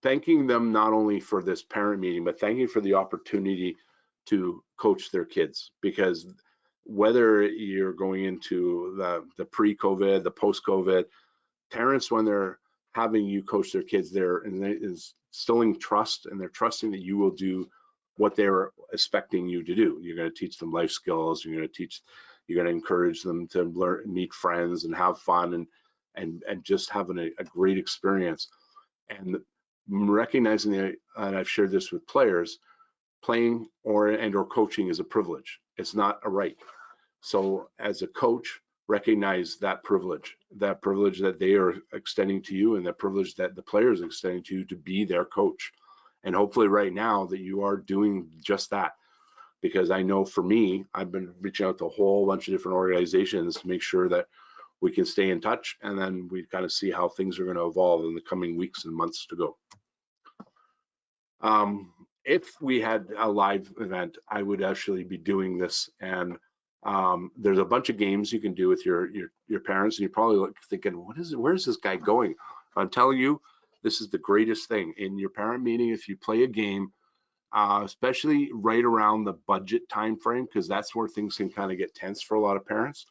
Thanking them not only for this parent meeting, but thanking for the opportunity to coach their kids, because whether you're going into the pre-COVID, the post-COVID, parents, when they're having you coach their kids, they're instilling trust, and they're trusting that you will do what they're expecting you to do. You're going to teach them life skills. You're going to encourage them to learn, meet friends, and have fun, and just having a great experience. And recognizing that, and I've shared this with players, playing or coaching is a privilege. It's not a right. So as a coach, recognize that privilege that they are extending to you, and that privilege that the players are extending to you to be their coach. And hopefully right now that you are doing just that, because I know for me, I've been reaching out to a whole bunch of different organizations to make sure that we can stay in touch, and then we kind of see how things are going to evolve in the coming weeks and months to go. If we had a live event, I would actually be doing this, and there's a bunch of games you can do with your parents, and you're probably thinking, where's this guy going? I'm telling you, this is the greatest thing. In your parent meeting, if you play a game, especially right around the budget time frame, because that's where things can kind of get tense for a lot of parents.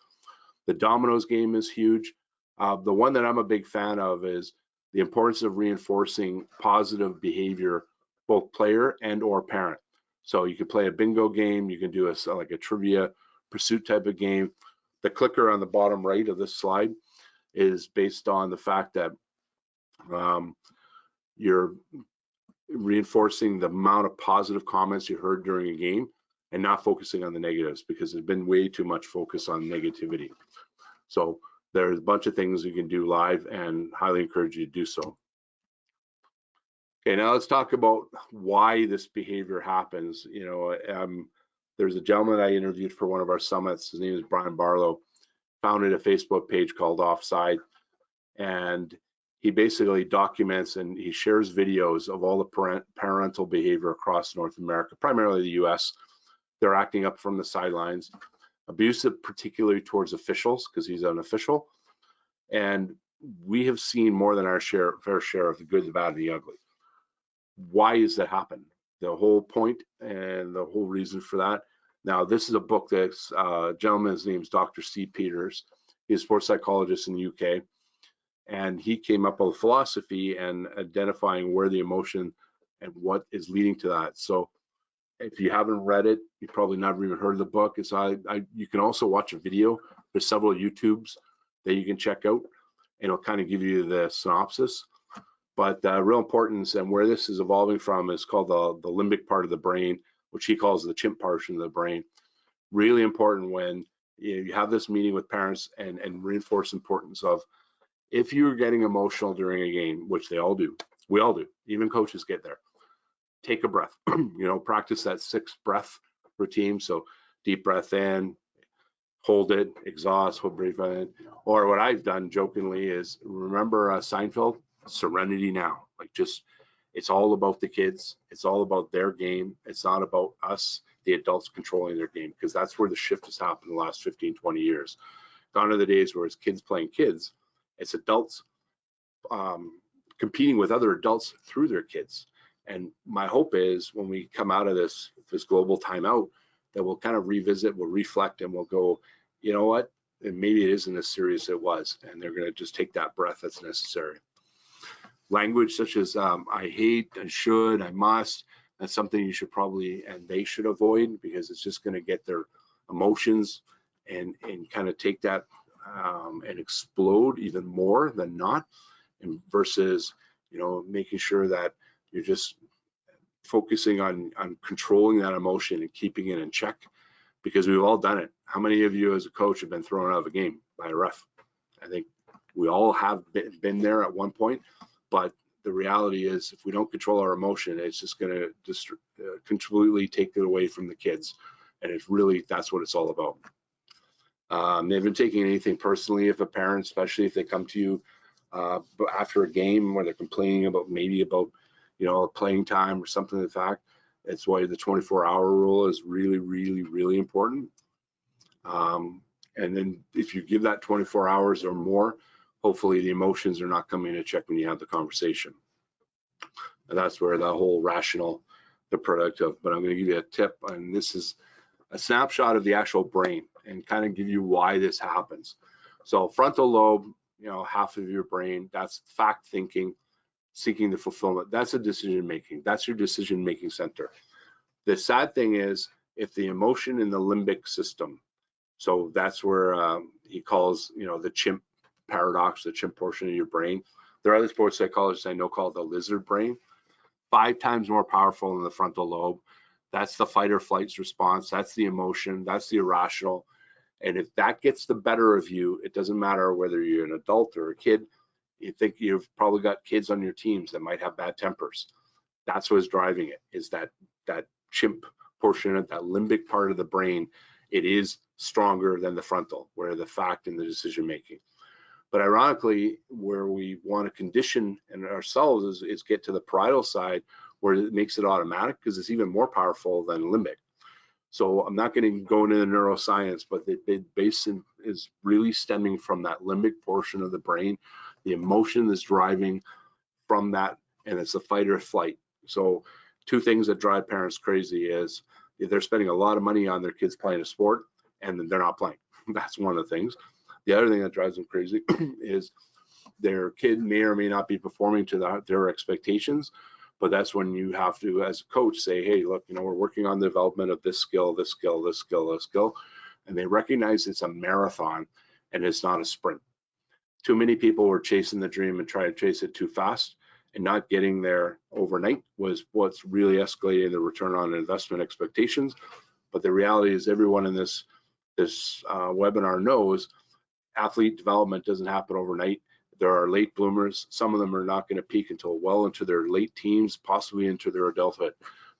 The dominoes game is huge. The one that I'm a big fan of is the importance of reinforcing positive behavior, both player and or parent. So you can play a bingo game, you can do like a trivia pursuit type of game. The clicker on the bottom right of this slide is based on the fact that you're reinforcing the amount of positive comments you heard during a game and not focusing on the negatives, because there's been way too much focus on negativity. So there's a bunch of things you can do live, and highly encourage you to do so. Okay, now let's talk about why this behavior happens. There's a gentleman I interviewed for one of our summits. His name is Brian Barlow, founded a Facebook page called Offside, and he basically documents and he shares videos of all the parental behavior across North America, primarily the US. They're acting up from the sidelines, abusive particularly towards officials, because he's an official. And we have seen more than our fair share of the good, the bad, and the ugly. Why does that happen? The whole point and the whole reason for that. Now, this is a book that's gentleman's name is Dr. Steve Peters. He's a sports psychologist in the UK. And he came up with a philosophy and identifying where the emotion and what is leading to that. So If you haven't read it, you probably never even heard of the book. You can also watch a video. There's several YouTubes that you can check out, and it'll kind of give you the synopsis. But real importance and where this is evolving from is called the limbic part of the brain, which he calls the chimp portion of the brain. Really important when you have this meeting with parents and reinforce importance of, if you're getting emotional during a game, which they all do, we all do, even coaches get there, take a breath. Practice that 6 breath routine. So deep breath in, hold it, exhaust, hold, breathe in. Or what I've done jokingly is, remember Seinfeld, serenity now. Like, just, it's all about the kids. It's all about their game. It's not about us, the adults, controlling their game, because that's where the shift has happened in the last 15, 20 years. Gone are the days where it's kids playing kids. It's adults competing with other adults through their kids. And my hope is when we come out of this global timeout, that we'll kind of revisit, we'll reflect, and we'll go, you know what, and maybe it isn't as serious as it was, and they're going to just take that breath that's necessary. Language such as I hate, I should, I must, that's something you should probably, and they should avoid, because it's just going to get their emotions and kind of take that and explode even more than not, and versus, making sure that you're just focusing on controlling that emotion and keeping it in check, because we've all done it. How many of you as a coach have been thrown out of a game by a ref? I think we all have been there at one point, but the reality is, if we don't control our emotion, it's just going to just completely take it away from the kids. And it's really, that's what it's all about. They've been taking anything personally if a parent, especially if they come to you after a game where they're complaining about playing time or something like that. It's why the 24-hour rule is really, really, really important. And then if you give that 24 hours or more, hopefully the emotions are not coming into check when you have the conversation. And that's where the whole rational, the product of, but I'm going to give you a tip, and this is a snapshot of the actual brain and kind of give you why this happens. So frontal lobe, half of your brain, that's fact thinking, seeking the fulfillment. That's a decision making. That's your decision making center. The sad thing is, if the emotion in the limbic system, so that's where he calls, the chimp paradox, the chimp portion of your brain. There are other sports psychologists I know call it the lizard brain, 5 times more powerful than the frontal lobe. That's the fight or flight response. That's the emotion. That's the irrational. And if that gets the better of you, it doesn't matter whether you're an adult or a kid. You think you've probably got kids on your teams that might have bad tempers. That's what's driving it, is that chimp portion of that limbic part of the brain. It is stronger than the frontal, where the fact and the decision making. But ironically, where we want to condition in ourselves is get to the parietal side, where it makes it automatic, because it's even more powerful than limbic. So I'm not going to go into the neuroscience, but the basin is really stemming from that limbic portion of the brain. The emotion is driving from that, and it's the fight or flight. So 2 things that drive parents crazy is they're spending a lot of money on their kids playing a sport, and then they're not playing. That's one of the things. The other thing that drives them crazy is their kid may or may not be performing to their expectations, but that's when you have to, as a coach, say, hey, look, we're working on the development of this skill, this skill, this skill, this skill. And they recognize it's a marathon and it's not a sprint. Too many people were chasing the dream and trying to chase it too fast, and not getting there overnight was what's really escalating the return on investment expectations. But the reality is, everyone in this webinar knows athlete development doesn't happen overnight. There are late bloomers. Some of them are not going to peak until well into their late teens, possibly into their adulthood.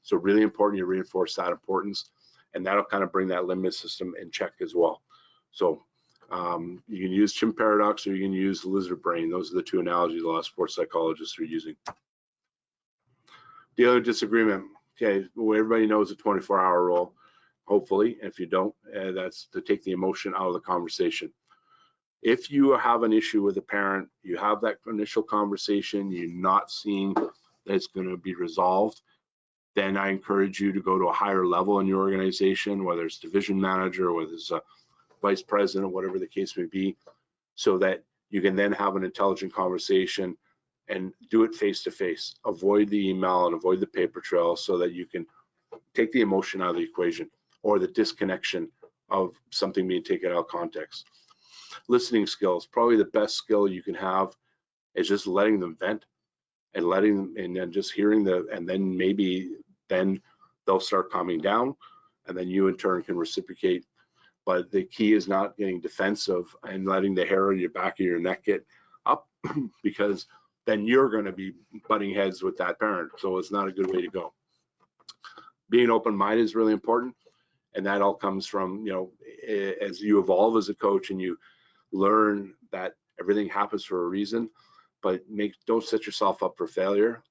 So really important you reinforce that importance, and that'll kind of bring that limbic system in check as well. So you can use chimp paradox, or you can use the lizard brain. Those are the 2 analogies a lot of sports psychologists are using. The other disagreement, okay, well, everybody knows the 24-hour rule, hopefully. If you don't, that's to take the emotion out of the conversation. If you have an issue with a parent, you have that initial conversation, you're not seeing that it's going to be resolved, then I encourage you to go to a higher level in your organization, whether it's division manager, whether it's a vice president, whatever the case may be, so that you can then have an intelligent conversation and do it face to face. Avoid the email and avoid the paper trail, so that you can take the emotion out of the equation or the disconnection of something being taken out of context. Listening skills, probably the best skill you can have is just letting them vent and letting them, and then just hearing and then maybe then they'll start calming down, and then you in turn can reciprocate. But the key is not getting defensive and letting the hair on your back of your neck get up because then you're going to be butting heads with that parent. So it's not a good way to go. Being open-minded is really important, and that all comes from, you know, as you evolve as a coach and you learn that everything happens for a reason, but don't set yourself up for failure.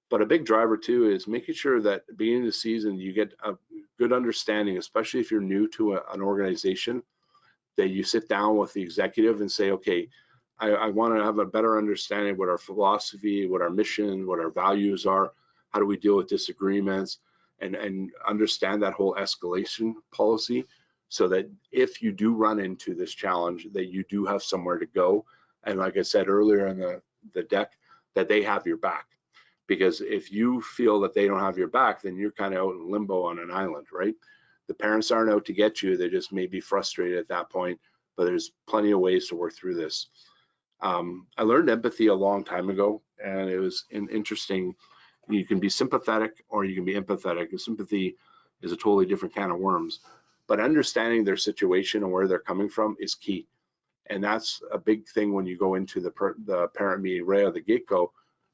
But a big driver too is making sure that at the beginning of the season you get a good understanding, especially if you're new to an organization, that you sit down with the executive and say, okay, I want to have a better understanding of what our philosophy, what our mission, what our values are, how do we deal with disagreements, and understand that whole escalation policy, so that if you do run into this challenge, that you do have somewhere to go. And like I said earlier in the deck, that they have your back. Because if you feel that they don't have your back, then you're kind of out in limbo on an island, right? The parents aren't out to get you. They just may be frustrated at that point, but there's plenty of ways to work through this. I learned empathy a long time ago, and it was interesting. You can be sympathetic or you can be empathetic. And sympathy is a totally different can of worms, but understanding their situation and where they're coming from is key. And that's a big thing when you go into the parent meeting right out of the get-go,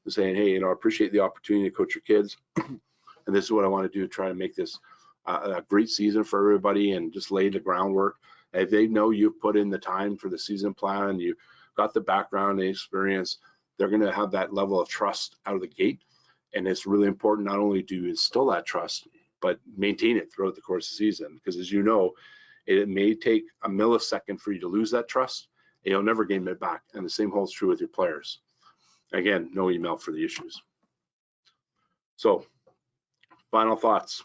saying, hey, you know, I appreciate the opportunity to coach your kids, and this is what I want to do to try to make this a great season for everybody, and just lay the groundwork. And if they know you've put in the time for the season plan, you got the background and experience, they're going to have that level of trust out of the gate. And it's really important not only to instill that trust, but maintain it throughout the course of the season. Because as you know, it may take a millisecond for you to lose that trust, and you'll never gain it back. And the same holds true with your players. Again, no email for the issues. So, final thoughts.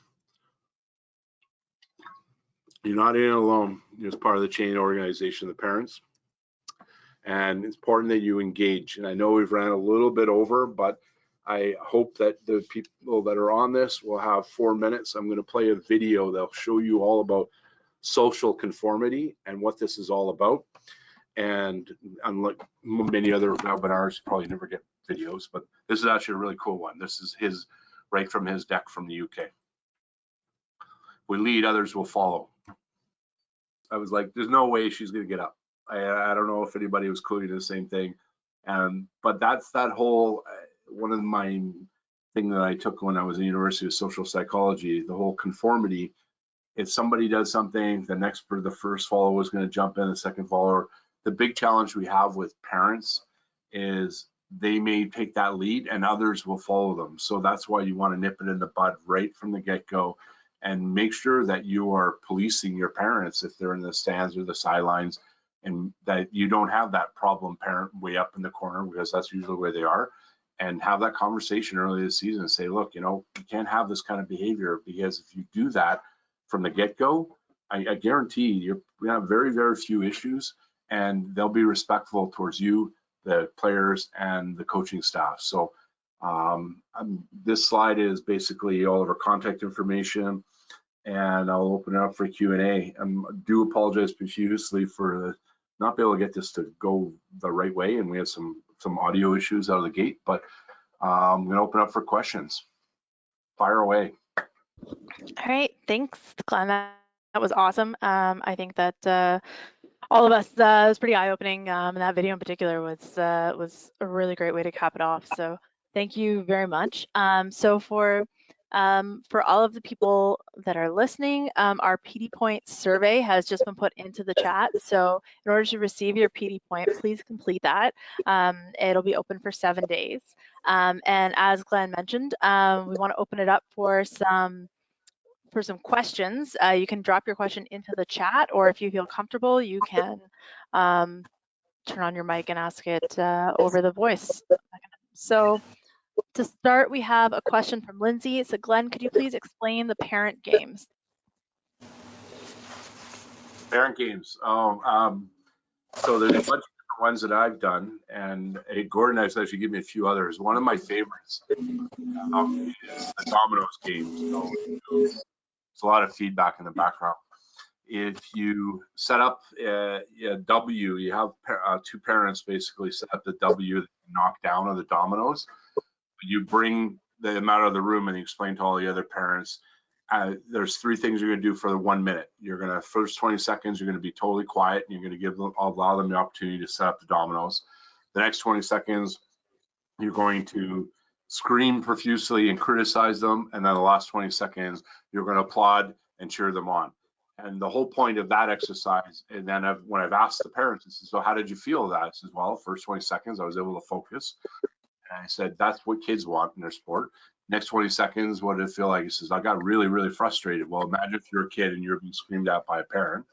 You're not in it alone. You're part of the chain organization of the parents. And it's important that you engage. And I know we've ran a little bit over, but I hope that the people that are on this will have 4 minutes. I'm going to play a video that'll show you all about social conformity and what this is all about. And unlike many other webinars, you probably never get videos, but this is actually a really cool one. This is his, right from his deck from the UK. We lead, others will follow. I was like, there's no way she's gonna get up. I don't know if anybody was quoting the same thing. But that's that whole, one of my thing that I took when I was in the University of Social Psychology, the whole conformity. If somebody does something, the first follower is going to jump in, the second follower. The big challenge we have with parents is they may take that lead and others will follow them. So that's why you want to nip it in the bud right from the get-go, and make sure that you are policing your parents if they're in the stands or the sidelines, and that you don't have that problem parent way up in the corner, because that's usually where they are. And have that conversation early this season and say, look, you know, you can't have this kind of behavior, because if you do that from the get-go, I guarantee you're going to have very, very few issues, and they'll be respectful towards you, the players, and the coaching staff. So this slide is basically all of our contact information, and I'll open it up for Q&A. I do apologize profusely for not being able to get this to go the right way, and we have some audio issues out of the gate, but I'm going to open up for questions. Fire away. All right, thanks, Glenn. That was awesome. I think that all of us, it was pretty eye-opening, and that video in particular was a really great way to cap it off. So thank you very much. So for all of the people that are listening, our PD Point survey has just been put into the chat. So in order to receive your PD Point, please complete that. It'll be open for 7 days. And as Glenn mentioned, we want to open it up for some questions. You can drop your question into the chat, or if you feel comfortable, you can turn on your mic and ask it over the voice. So to start, we have a question from Lindsay. So Glenn, could you please explain the parent games? Parent games. So there's a bunch of ones that I've done, and Gordon has actually given me a few others. One of my favorites is the dominoes game. So there's a lot of feedback in the background. If you set up a W, you have two parents basically set up the W that you knock down of the dominoes. You bring them out of the room and you explain to all the other parents, there's three things you're going to do for the 1 minute. You're going to, first 20 seconds, you're going to be totally quiet and you're going to allow them the opportunity to set up the dominoes. The next 20 seconds, you're going to scream profusely and criticize them. And then the last 20 seconds, you're going to applaud and cheer them on. And the whole point of that exercise, and then when I've asked the parents, I said, so how did you feel that? I said, well, first 20 seconds, I was able to focus. And I said, that's what kids want in their sport. Next 20 seconds, what did it feel like? He says, I got really, really frustrated. Well, imagine if you're a kid and you're being screamed at by a parent.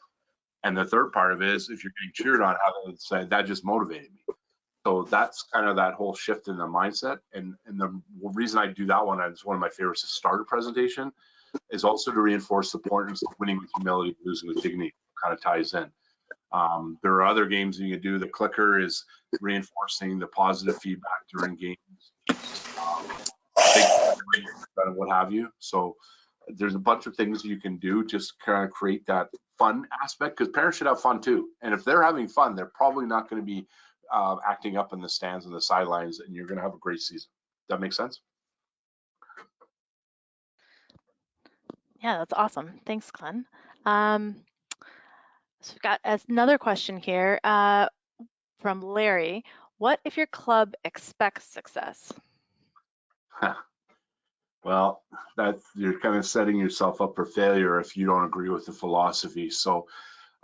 And the third part of it is, if you're getting cheered on, how they would say, that just motivated me. So that's kind of that whole shift in the mindset. And the reason I do that one, and it's one of my favorites to start a presentation, is also to reinforce the importance of winning with humility, losing with dignity. Kind of ties in. There are other games you can do. The clicker is reinforcing the positive feedback during games, what have you. So there's a bunch of things you can do just kind of create that fun aspect, because parents should have fun too. And if they're having fun, they're probably not going to be acting up in the stands and the sidelines, and you're going to have a great season. Does that make sense? Yeah, that's awesome. Thanks, Glenn. So we've got another question here from Larry. What if your club expects success? Well, you're kind of setting yourself up for failure if you don't agree with the philosophy. So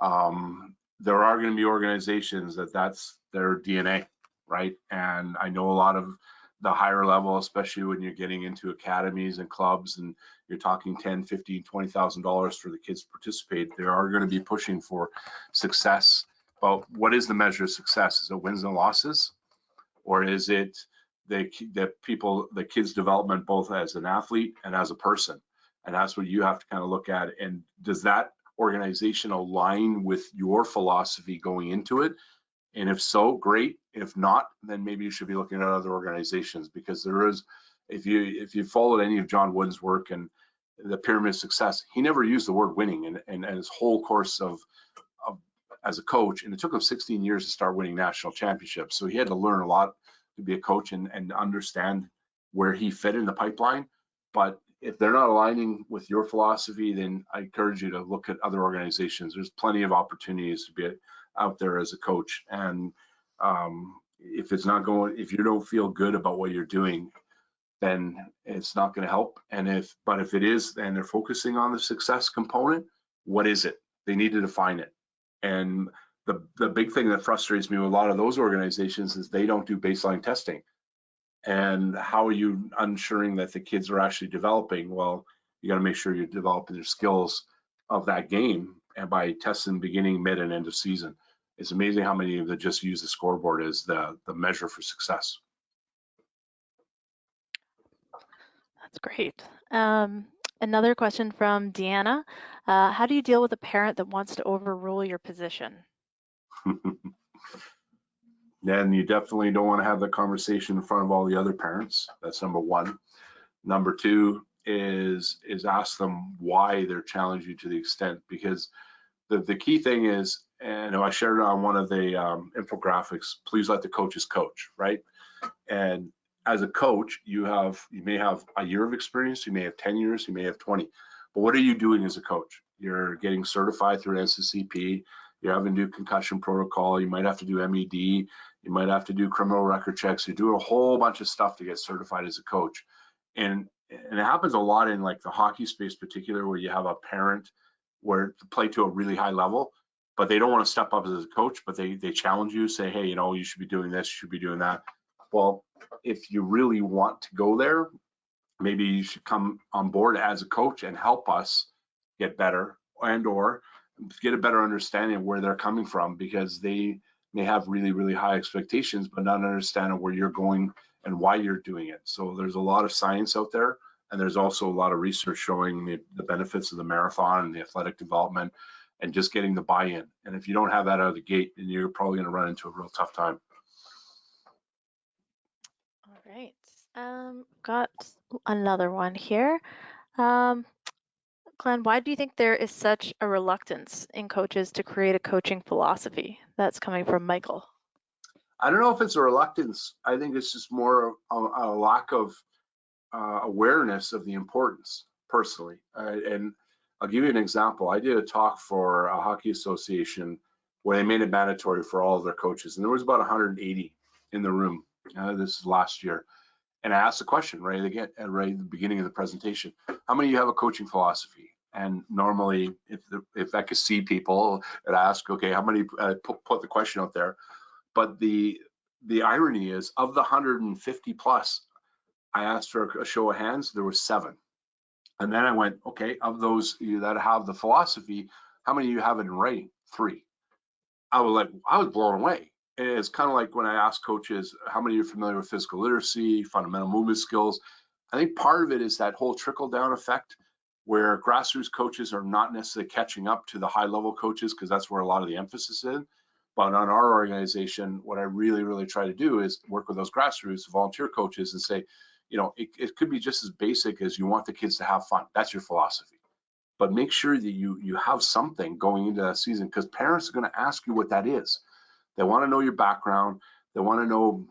there are going to be organizations that's their DNA, right? And I know a lot of the higher level, especially when you're getting into academies and clubs and you're talking $10, $15, $20,000 for the kids to participate, they are going to be pushing for success. But what is the measure of success? Is it wins and losses? Or is it the kids' development both as an athlete and as a person? And that's what you have to kind of look at. And does that organization align with your philosophy going into it? And if so, great. If not, then maybe you should be looking at other organizations, because there is, if you followed any of John Wooden's work and the pyramid of success, he never used the word winning and his whole course of as a coach. And it took him 16 years to start winning national championships. So he had to learn a lot to be a coach and understand where he fit in the pipeline. But if they're not aligning with your philosophy, then I encourage you to look at other organizations. There's plenty of opportunities to be out there as a coach. And if it's not going, if you don't feel good about what you're doing, then it's not going to help. And if it is, and they're focusing on the success component, what is it? They need to define it. And the big thing that frustrates me with a lot of those organizations is they don't do baseline testing. And how are you ensuring that the kids are actually developing? Well, you got to make sure you're developing their skills of that game, and by testing beginning, mid, and end of season. It's amazing how many of them just use the scoreboard as the measure for success. That's great. Another question from Deanna. How do you deal with a parent that wants to overrule your position? Then you definitely don't want to have the conversation in front of all the other parents. That's number one. Number two is ask them why they're challenging you to the extent, because the key thing is, and I shared it on one of the infographics, please let the coaches coach, right? And as a coach, you may have a year of experience, you may have 10 years, you may have 20. But what are you doing as a coach? You're getting certified through NCCP, you're having to do concussion protocol, you might have to do MED, you might have to do criminal record checks, you do a whole bunch of stuff to get certified as a coach. And it happens a lot in like the hockey space particular, where you have a parent where to play to a really high level, but they don't want to step up as a coach, but they challenge you, say, hey, you should be doing this, you should be doing that. Well, if you really want to go there, maybe you should come on board as a coach and help us get better, and or get a better understanding of where they're coming from, because they may have really, really high expectations, but not understanding where you're going and why you're doing it. So there's a lot of science out there, and there's also a lot of research showing the benefits of the marathon and the athletic development and just getting the buy-in. And if you don't have that out of the gate, then you're probably going to run into a real tough time. All right. Got another one here. Um, Glenn, why do you think there is such a reluctance in coaches to create a coaching philosophy? That's coming from Michael. I don't know if it's a reluctance. I think it's just more a lack of awareness of the importance, personally. And I'll give you an example. I did a talk for a hockey association where they made it mandatory for all of their coaches, and there was about 180 in the room. This is last year. And I asked the question right at the beginning of the presentation: how many of you have a coaching philosophy? And normally, if I could see people, I'd ask, okay, how many? Put the question out there. But the irony is, of the 150 plus, I asked for a show of hands. There were 7. And then I went, okay, of those that have the philosophy, how many of you have it in writing? 3. I was blown away. And it's kind of like when I ask coaches, how many are familiar with physical literacy, fundamental movement skills? I think part of it is that whole trickle down effect where grassroots coaches are not necessarily catching up to the high level coaches, because that's where a lot of the emphasis is. But on our organization, what I really, really try to do is work with those grassroots volunteer coaches and say, it could be just as basic as you want the kids to have fun. That's your philosophy. But make sure that you have something going into that season, because parents are going to ask you what that is. They want to know your background. They want to know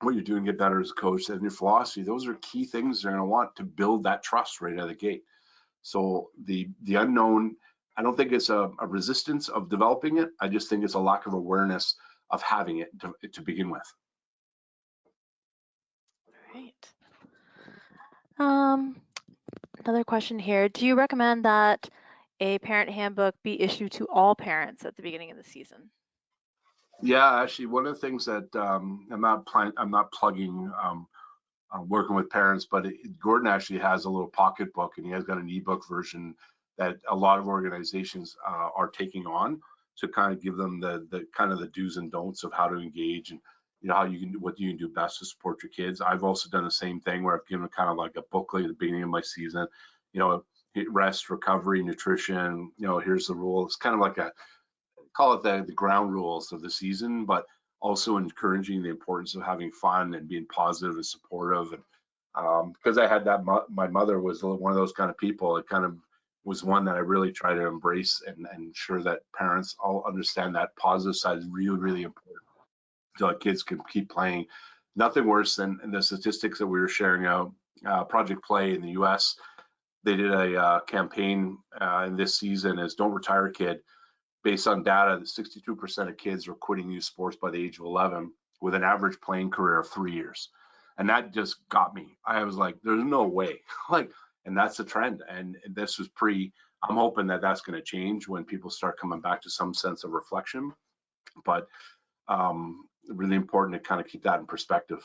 what you're doing to get better as a coach, and your philosophy. Those are key things they're going to want to build that trust right out of the gate. So the unknown, I don't think it's a resistance of developing it. I just think it's a lack of awareness of having it to begin with. All right. Another question here. Do you recommend that a parent handbook be issued to all parents at the beginning of the season? Yeah, actually, one of the things that I'm not plugging working with parents, but Gordon actually has a little pocketbook, and he has got an ebook version that a lot of organizations are taking on to kind of give them the kind of the do's and don'ts of how to engage, and what you can do best to support your kids. I've also done the same thing where I've given kind of like a booklet at the beginning of my season. Rest, recovery, nutrition. Here's the rule. It's kind of like call it the ground rules of the season, but also encouraging the importance of having fun and being positive and supportive. And because I had that, my mother was one of those kind of people. It kind of was one that I really try to embrace and ensure that parents all understand that positive side is really, really important, so that kids can keep playing. Nothing worse than the statistics that we were sharing out. Project Play in the U.S., they did a campaign in this season as "Don't Retire a Kid." Based on data, that 62% of kids are quitting youth sports by the age of 11 with an average playing career of 3 years. And that just got me. I was like, there's no way. And that's the trend. And this was I'm hoping that that's going to change when people start coming back to some sense of reflection. But really important to kind of keep that in perspective.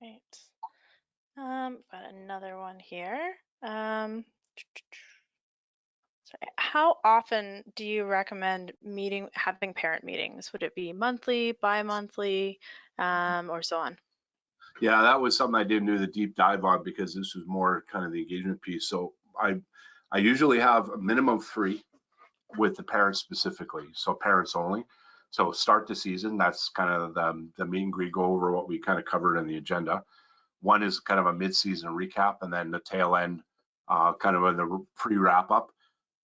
Right. Got another one here. Sorry. How often do you recommend having parent meetings? Would it be monthly, bi-monthly, or so on? Yeah, that was something I didn't do the deep dive on, because this was more kind of the engagement piece. So I usually have a minimum of 3 with the parents specifically, so parents only. So start the season, that's kind of the meet and greet, go over what we kind of covered in the agenda. One is kind of a mid-season recap, and then the tail end, kind of in the pre-wrap up.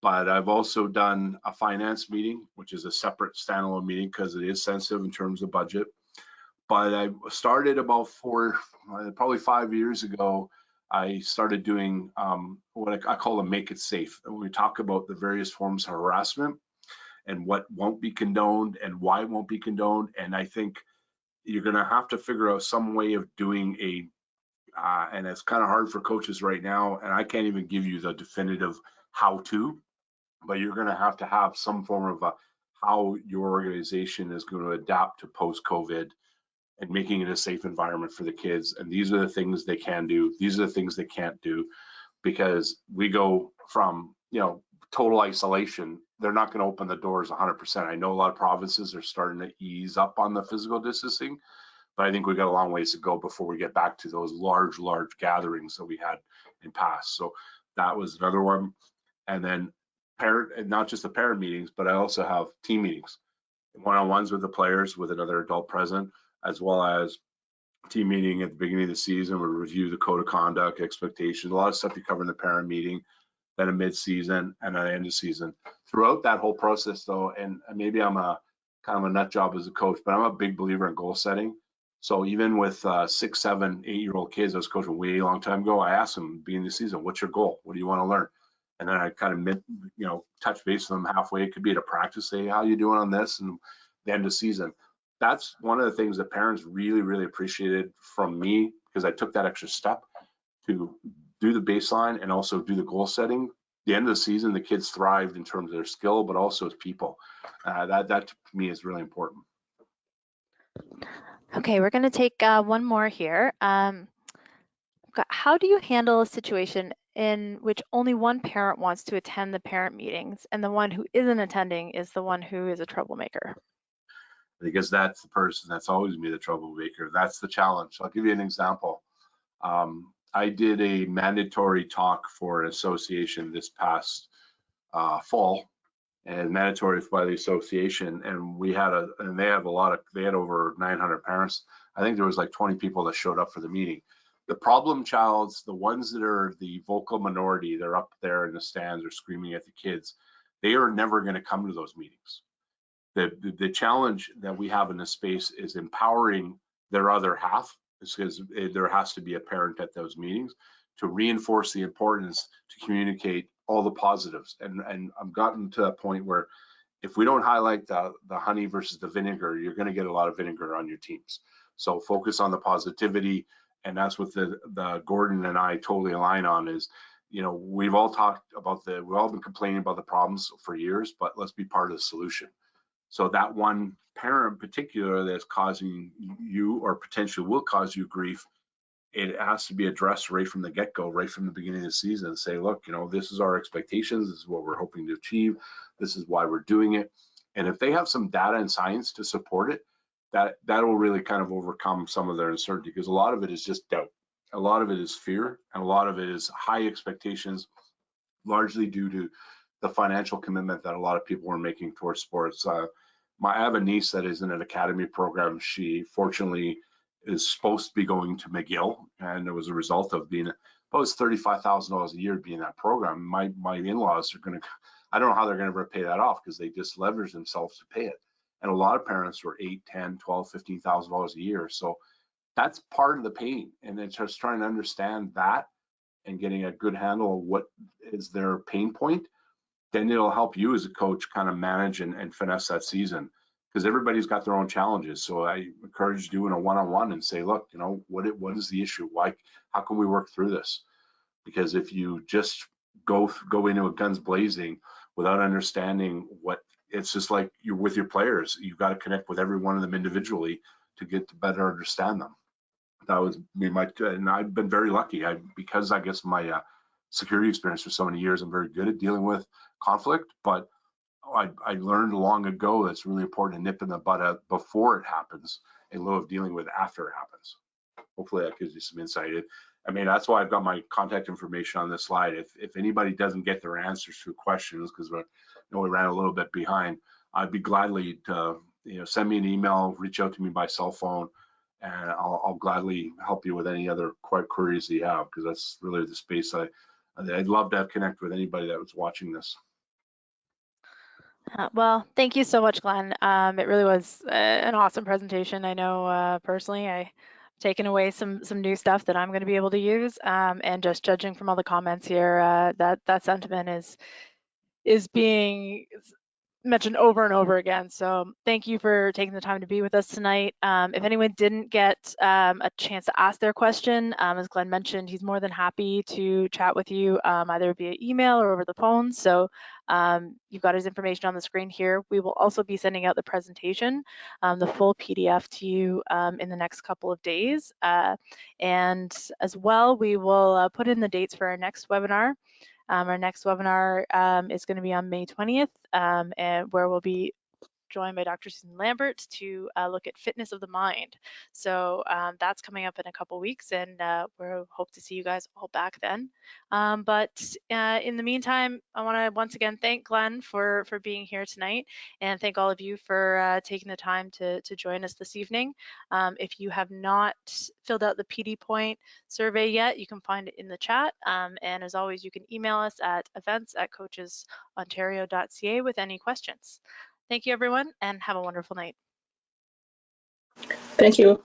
But I've also done a finance meeting, which is a separate standalone meeting because it is sensitive in terms of budget. But I started about probably 5 years ago. I started doing what I call a make it safe. And we talk about the various forms of harassment and what won't be condoned and why it won't be condoned. And I think you're going to have to figure out some way of doing and it's kind of hard for coaches right now. And I can't even give you the definitive how to, but you're going to have some form of how your organization is going to adapt to post-COVID and making it a safe environment for the kids. And these are the things they can do. These are the things they can't do, because we go from, total isolation. They're not going to open the doors 100%. I know a lot of provinces are starting to ease up on the physical distancing, but I think we've got a long ways to go before we get back to those large gatherings that we had in past. So that was another one. And then parent, not just the parent meetings, but I also have team meetings, one-on-ones with the players with another adult present, as well as team meeting at the beginning of the season. We review the code of conduct, expectations, a lot of stuff you cover in the parent meeting, then a mid-season and an end of season. Throughout that whole process though, and maybe I'm a kind of a nut job as a coach, but I'm a big believer in goal setting. So even with 6, 7, 8-year-old kids I was coaching way a long time ago, I asked them beginning of the season, what's your goal? What do you want to learn? And then I kind of, touch base with them halfway. It could be at a practice, say, how you doing on this? And the end of season. That's one of the things that parents really, really appreciated from me, because I took that extra step to do the baseline and also do the goal setting. The end of the season, the kids thrived in terms of their skill, but also as people. That to me is really important. Okay, we're going to take one more here. How do you handle a situation in which only one parent wants to attend the parent meetings and the one who isn't attending is the one who is a troublemaker? Because that's the person that's always be the troublemaker. That's the challenge. I'll give you an example. I did a mandatory talk for an association this past fall, and mandatory by the association, and we had and they have they had over 900 parents. I think there was like 20 people that showed up for the meeting. The problem childs, the ones that are the vocal minority, they're up there in the stands or screaming at the kids, they are never going to come to those meetings. The challenge that we have in this space is empowering their other half, because there has to be a parent at those meetings to reinforce the importance to communicate all the positives. And I've gotten to a point where if we don't highlight the honey versus the vinegar, you're going to get a lot of vinegar on your teams. So focus on the positivity, and that's what the Gordon and I totally align on. Is, we've all talked about we've all been complaining about the problems for years, but let's be part of the solution. So that one parent in particular that's causing you, or potentially will cause you, grief, it has to be addressed right from the get-go, right from the beginning of the season, and say, look, this is our expectations, this is what we're hoping to achieve, this is why we're doing it. And if they have some data and science to support it, that will really kind of overcome some of their uncertainty, because a lot of it is just doubt, a lot of it is fear, and a lot of it is high expectations, largely due to the financial commitment that a lot of people are making towards sports. I have a niece that is in an academy program. She fortunately is supposed to be going to McGill, and it was a result of being about $35,000 a year to be in that program. My in-laws are going to, I don't know how they're going to ever pay that off, because they just leverage themselves to pay it. And a lot of parents were $8, $10, $12, $15,000 a year. So that's part of the pain, and it's just trying to understand that and getting a good handle of what is their pain point. Then it'll help you as a coach kind of manage and finesse that season, because everybody's got their own challenges. So I encourage doing a one-on-one and say, look, what is the issue? How can we work through this? Because if you just go into it guns blazing without understanding it's just like you're with your players. You've got to connect with every one of them individually to get to better understand them. That was me, and I've been very lucky. Because I guess my security experience for so many years, I'm very good at dealing with conflict, but I learned long ago that's really important to nip in the bud before it happens, in lieu of dealing with after it happens. Hopefully that gives you some insight. That's why I've got my contact information on this slide. If anybody doesn't get their answers to questions, because we ran a little bit behind, I'd be gladly to send me an email, reach out to me by cell phone, and I'll gladly help you with any other queries that you have, because that's really the space I'd love to connect with anybody that was watching this. Well, thank you so much, Glenn. It really was an awesome presentation. I know personally I've taken away some new stuff that I'm going to be able to use, and just judging from all the comments here, that sentiment is being mentioned over and over again. So thank you for taking the time to be with us tonight. If anyone didn't get a chance to ask their question, as Glenn mentioned, he's more than happy to chat with you either via email or over the phone. So you've got his information on the screen here. We will also be sending out the presentation, the full PDF to you in the next couple of days. And as well, we will put in the dates for our next webinar. Our next webinar is going to be on May 20th, and where we'll be joined by Dr. Susan Lambert to look at fitness of the mind. So that's coming up in a couple weeks, and we hope to see you guys all back then. But in the meantime, I want to once again thank Glenn for being here tonight, and thank all of you for taking the time to join us this evening. If you have not filled out the PD Point survey yet, you can find it in the chat. And as always, you can email us at events@coachesontario.ca with any questions. Thank you, everyone, and have a wonderful night. Thank you.